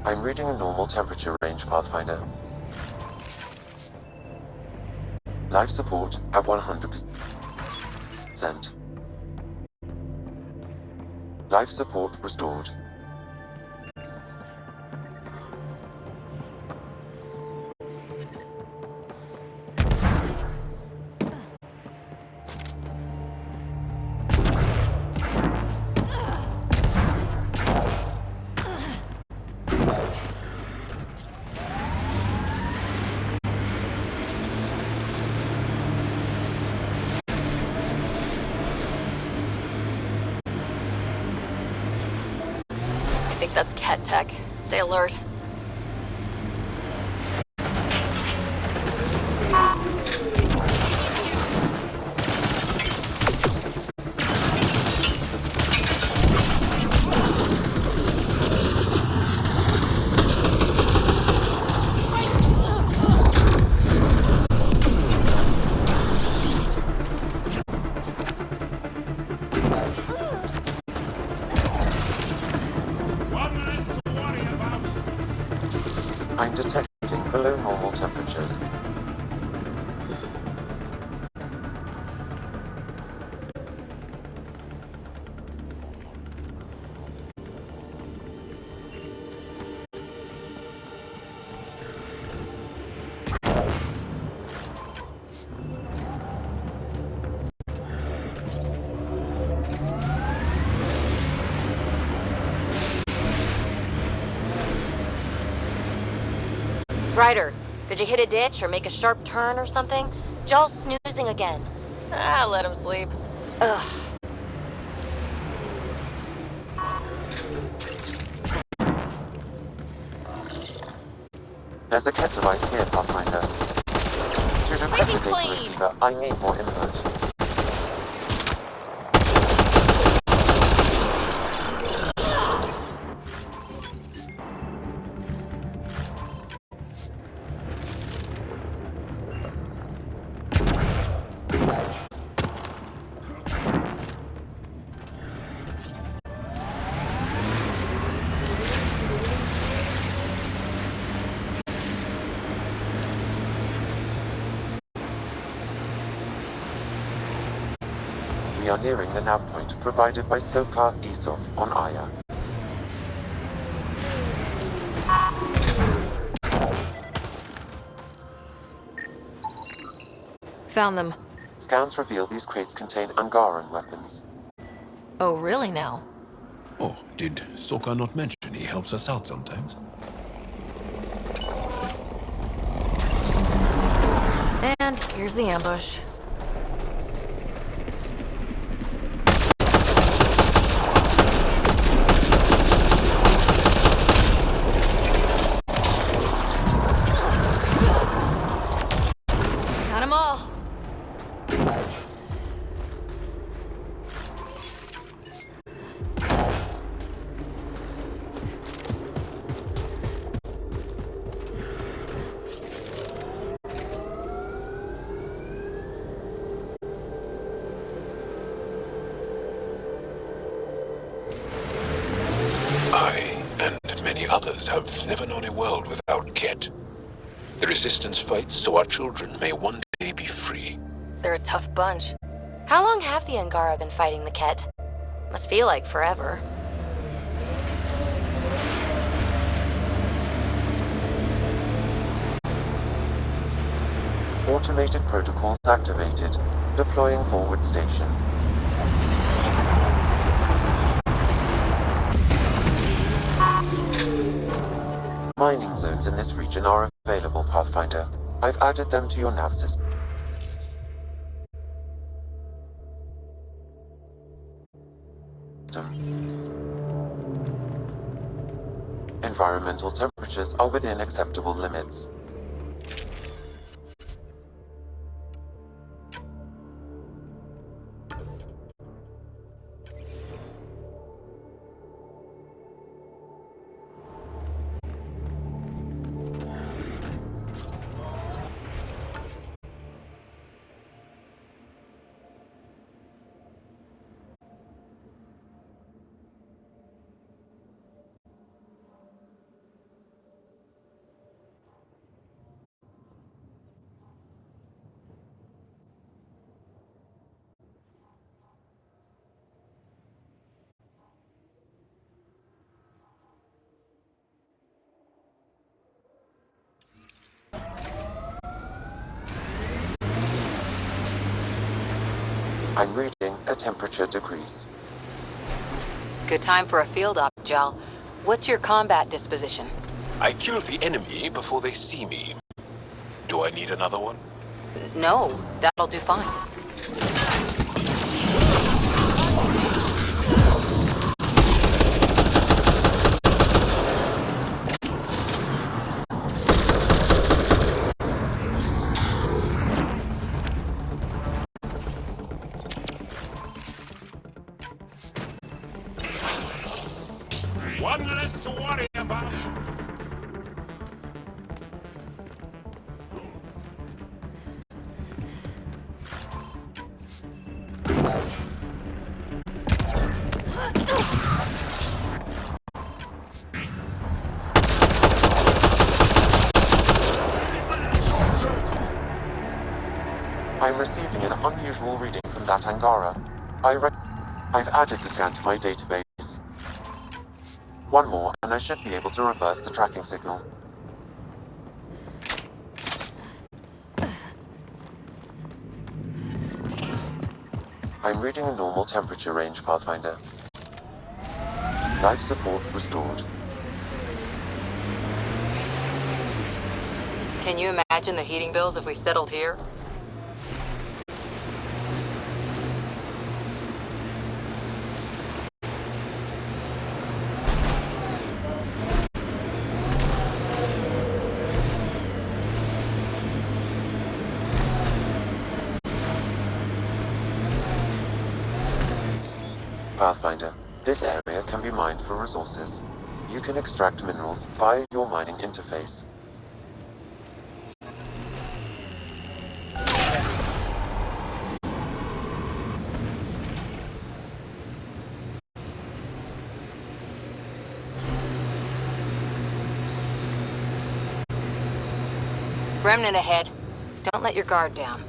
I'm reading a normal temperature range, Pathfinder. Life support at 100%. Life support restored. I think that's Ket tech. Stay alert. I'm detecting below normal temperatures. Ryder, Could you hit a ditch or make a sharp turn or something? Jaw's snoozing again. Ah, let him sleep. Ugh. There's a kit device here, Pathfinder. To decrypt the data receiver, I need more input. We are nearing the nav point provided by Sokar Isov on Aya. Found them. Scans reveal these crates contain Angaran weapons. Oh, really now? Oh, did Sokar not mention he helps us out sometimes? And here's the ambush. Got 'em all. I and many others have never known a world without Ket. The Resistance fights so our children may one day be free. They're a tough bunch. How long have the Angara been fighting the Ket? Must feel like forever. Automated protocols activated. Deploying forward station. Mining zones in this region are available, Pathfinder. I've added them to your nav system. Environmental temperatures are within acceptable limits. I'm reading a temperature decrease. Good time for a field op, Jal. What's your combat disposition? I kill the enemy before they see me. Do I need another one? No, that'll do fine. One less to worry about. I'm receiving an unusual reading from that Angara. I've added the scan to my database. One more, and I should be able to reverse the tracking signal. I'm reading a normal temperature range, Pathfinder. Life support restored. Can you imagine the heating bills if we settled here? Pathfinder, this area can be mined for resources. You can extract minerals via your mining interface. Remnant ahead. Don't let your guard down.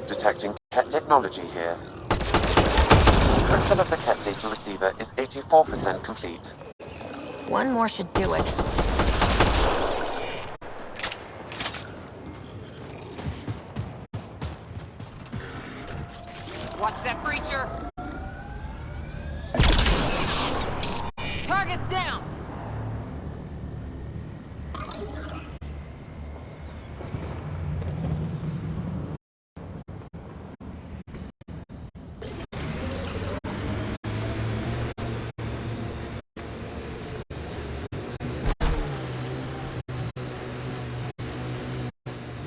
Detecting Ket technology here. Encryption of the Ket data receiver is 84% complete. One more should do it. Watch that creature! Target's down!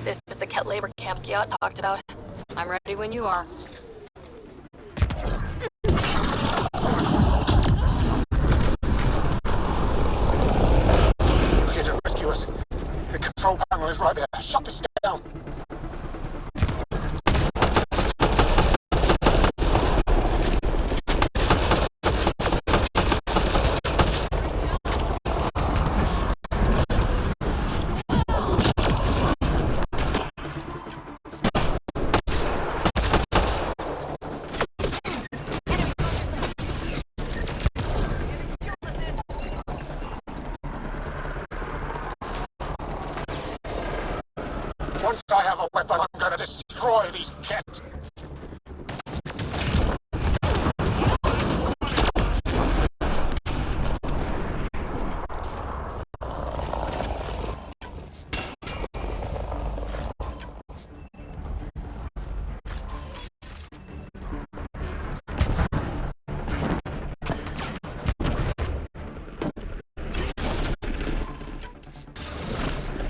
This is the Ket labor camp Skiot talked about. I'm ready when you are. Here to rescue us. The control panel is right there. Shut this down. Once I have a weapon, I'm gonna destroy these Kett.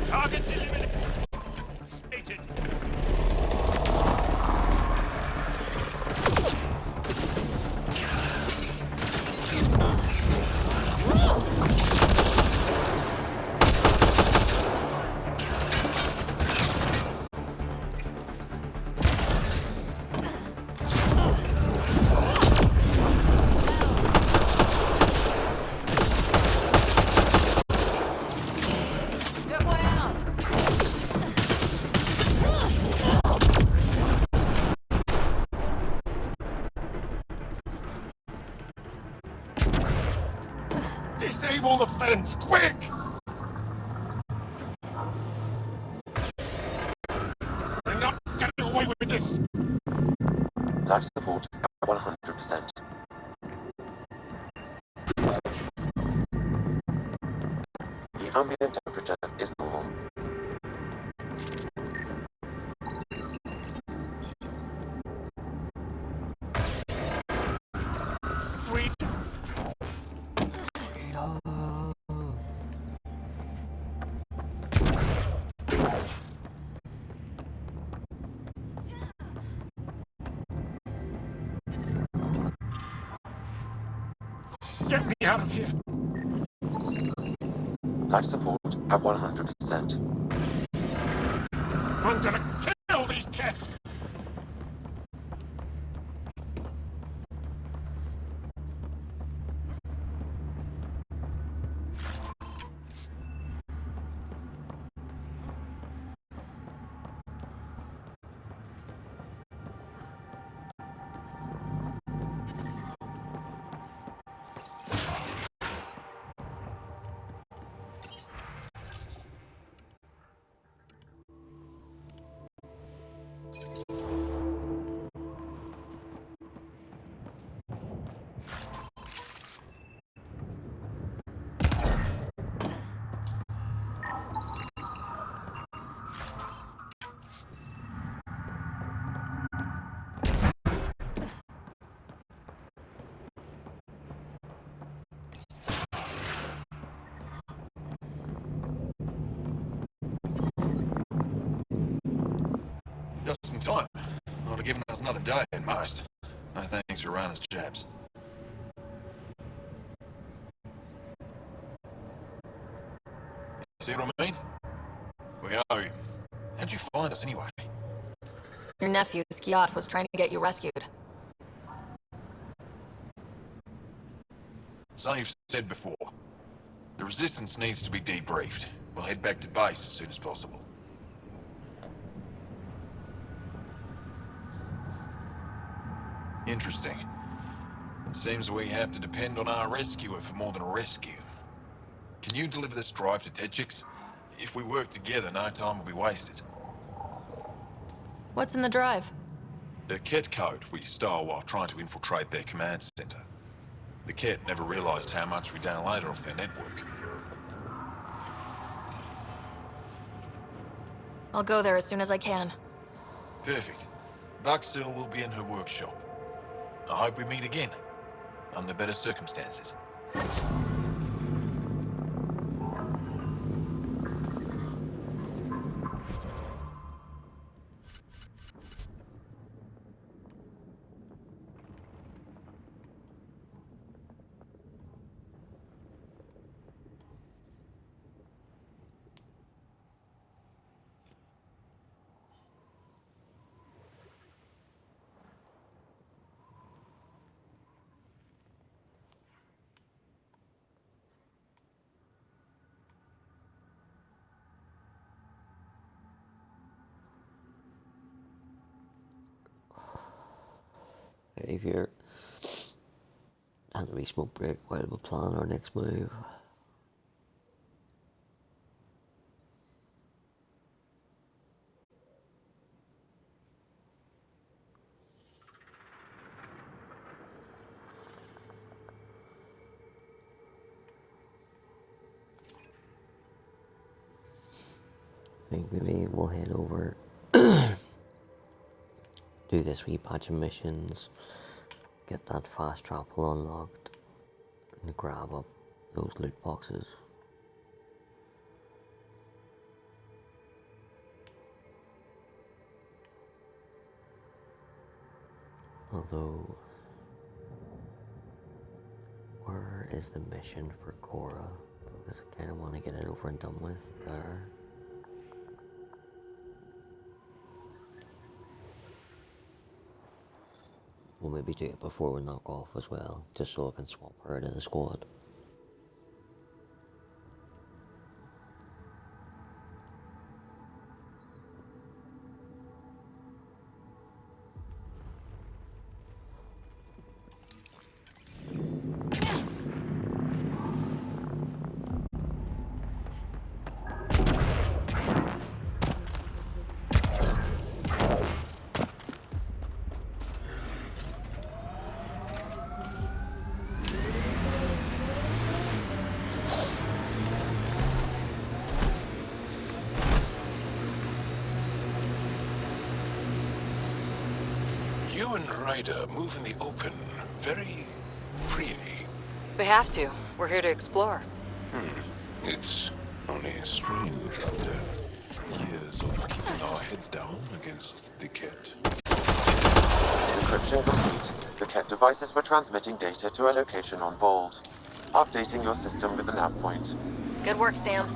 Targets eliminated. Disable the fence, quick! We're not getting away with this! Life support at 100%. The ambient temperature is normal. Freedom! Get me out of here! Life support at 100%. I'm gonna kill these Kett! was another day at most. No thanks for Rana's jabs. See what I mean? We owe you. How'd you find us anyway? Your nephew, Skiat, was trying to get you rescued. So you've said before. The Resistance needs to be debriefed. We'll head back to base as soon as possible. Interesting. It seems we have to depend on our rescuer for more than a rescue. Can you deliver this drive to Techix? If we work together, no time will be wasted. What's in the drive? The Ket code we stole while trying to infiltrate their command center. The Ket never realized how much we downloaded off their network. I'll go there as soon as I can. Perfect. Buckstill will be in her workshop. I hope we meet again, under better circumstances. Behavior. And we smoke break while we plan our next move. I think maybe we'll head over, do this wee patch of missions, get that fast travel unlocked, and grab up those loot boxes. Although, where is the mission for Cora? Because I kind of want to get it over and done with there. We'll maybe do it before we knock off as well, just so I can swap her into the squad. You and Ryder move in the open very freely. We have to. We're here to explore. It's only strange after years of keeping our heads down against the Ket. Encryption complete. The Ket devices were transmitting data to a location on Voeld. Updating your system with the nav point. Good work, Sam.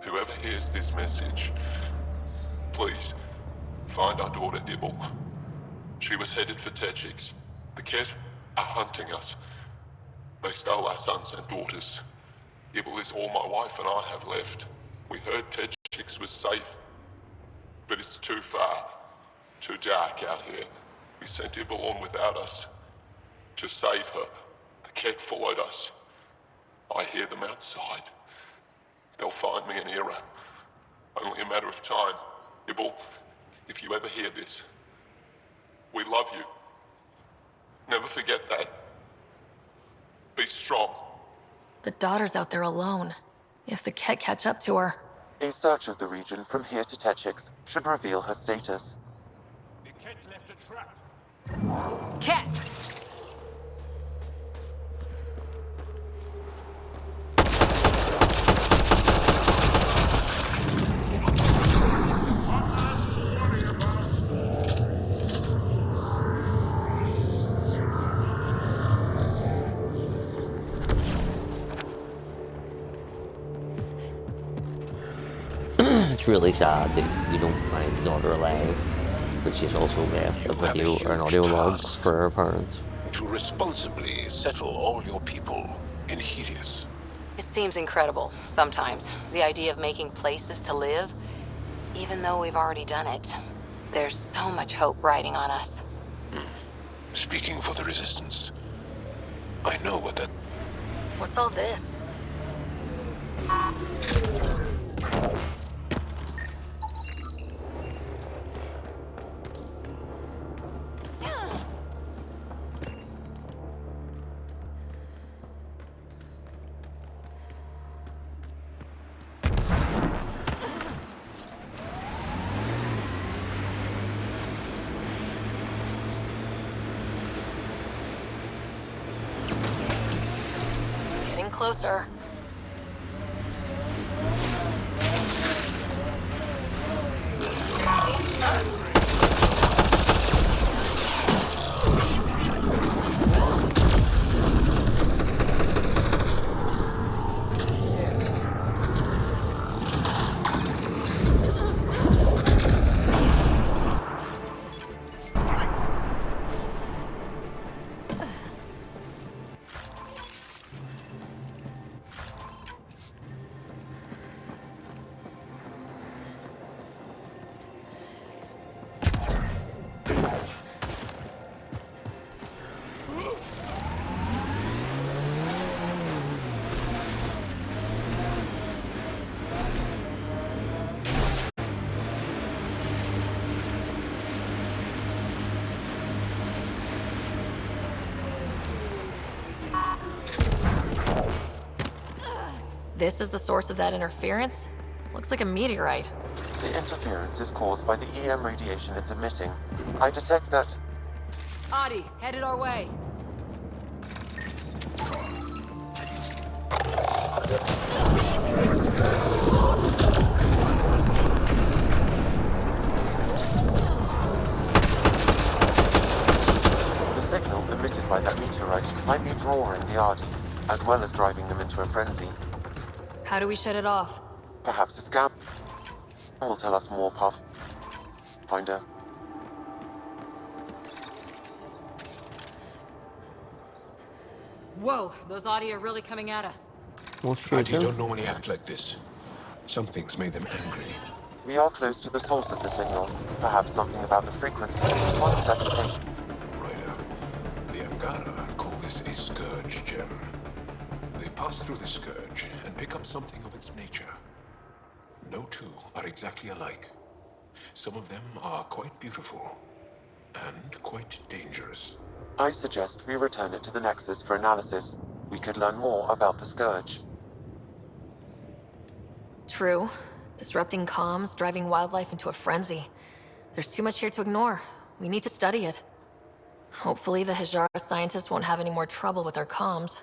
Whoever hears this message, please find our daughter Ibble. She was headed for Techix. The Ket are hunting us. They stole our sons and daughters. Ibble is all my wife and I have left. We heard Techix Techix was safe. But it's too far, too dark out here. We sent Ibel on without us. To save her, the Ket followed us. I hear them outside. They'll find me in Era. Only a matter of time. Ibel, if you ever hear this, we love you. Never forget that. Be strong. The daughter's out there alone. If the Ket catch up to her... A search of the region from here to Techix should reveal her status. The Ket left a trap. Ket! It's really sad that you don't find the daughter alive, but she's also left a video or an audio log for her parents. To responsibly settle all your people in Helios. It seems incredible, sometimes, the idea of making places to live, even though we've already done it. There's so much hope riding on us. Speaking for the Resistance, I know what that... What's all this? Getting closer. This is the source of that interference? Looks like a meteorite. The interference is caused by the EM radiation it's emitting. I detect that... Adi, headed our way. The signal emitted by that meteorite might be drawing the Ardi, as well as driving them into a frenzy. How do we shut it off? Perhaps the scam will tell us more, Pathfinder. Whoa, those Adi are really coming at us. Well, sure, Adi don't normally act like this. Something's made them angry. We are close to the source of the signal. Perhaps something about the frequency or its application. Ryder, the Angara call this a scourge gem. They pass through the scourge and pick up something of its nature. No two are exactly alike. Some of them are quite beautiful and quite dangerous. I suggest we return it to the Nexus for analysis. We could learn more about the scourge. True. Disrupting comms, driving wildlife into a frenzy. There's too much here to ignore. We need to study it. Hopefully the Hijara scientists won't have any more trouble with our comms.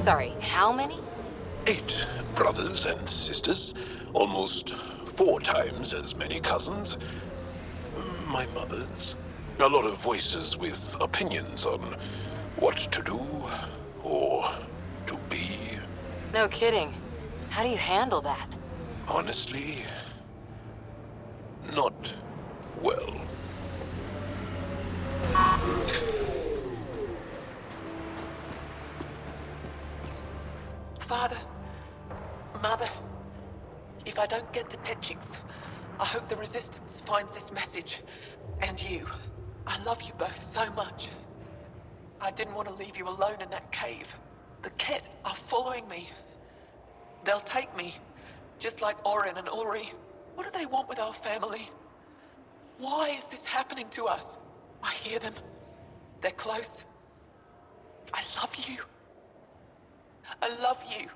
Sorry, how many? 8 brothers and sisters, almost 4 times as many cousins. My mother's. A lot of voices with opinions on what to do or to be. No kidding. How do you handle that? Honestly, not well. Father, Mother, if I don't get to Tetchix, I hope the Resistance finds this message. And you. I love you both so much. I didn't want to leave you alone in that cave. The Ket are following me. They'll take me, just like Orin and Ulri. What do they want with our family? Why is this happening to us? I hear them. They're close. I love you. I love you.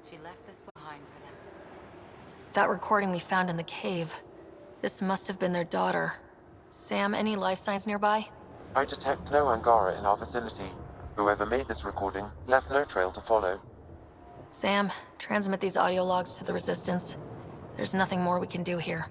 She left this behind for them. That recording we found in the cave. This must have been their daughter. Sam, any life signs nearby? I detect no Angara in our vicinity. Whoever made this recording left no trail to follow. Sam, transmit these audio logs to the Resistance. There's nothing more we can do here.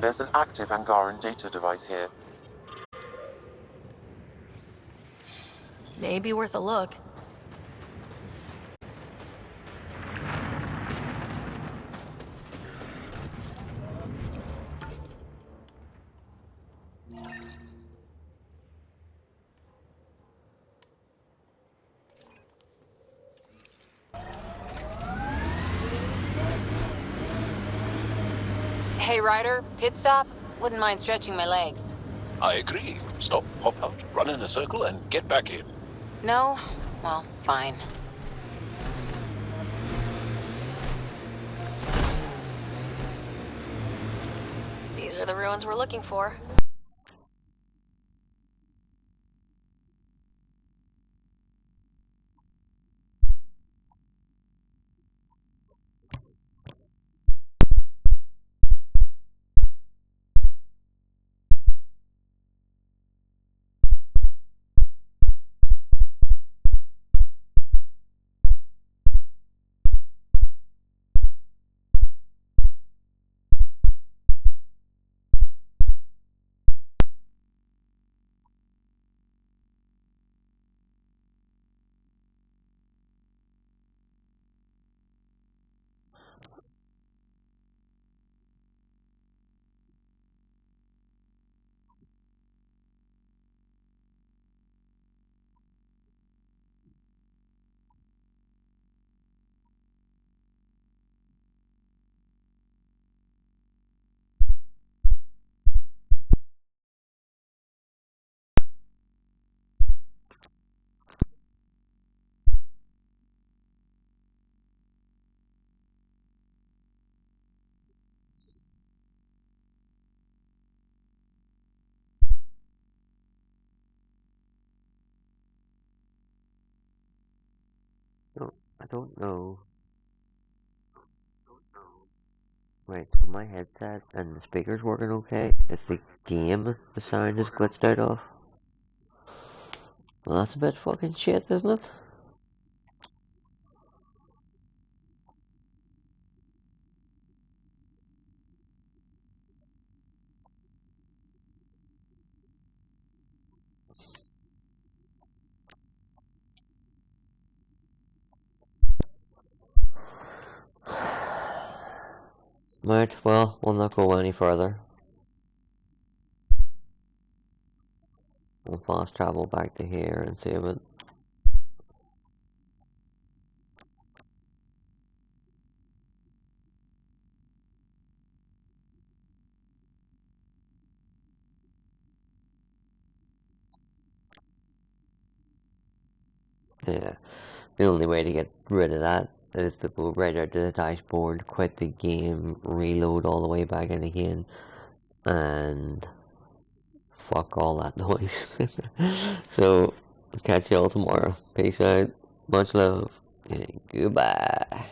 There's an active Angaran data device here. Maybe worth a look. Hey, Ryder, pit stop? Wouldn't mind stretching my legs. I agree. Stop, hop out, run in a circle, and get back in. No? Well, fine. These are the ruins we're looking for. No, I don't know. Right, so my headset and the speaker's working okay. It's the game the sound is glitched out of. Well, that's a bit fucking shit, isn't it? Right, well, we'll not go any further. We'll fast travel back to here and save it. Yeah, the only way to get rid of that is to go right out to the dashboard, quit the game, reload all the way back in again, and fuck all that noise. So, catch you all tomorrow. Peace out, much love, and goodbye.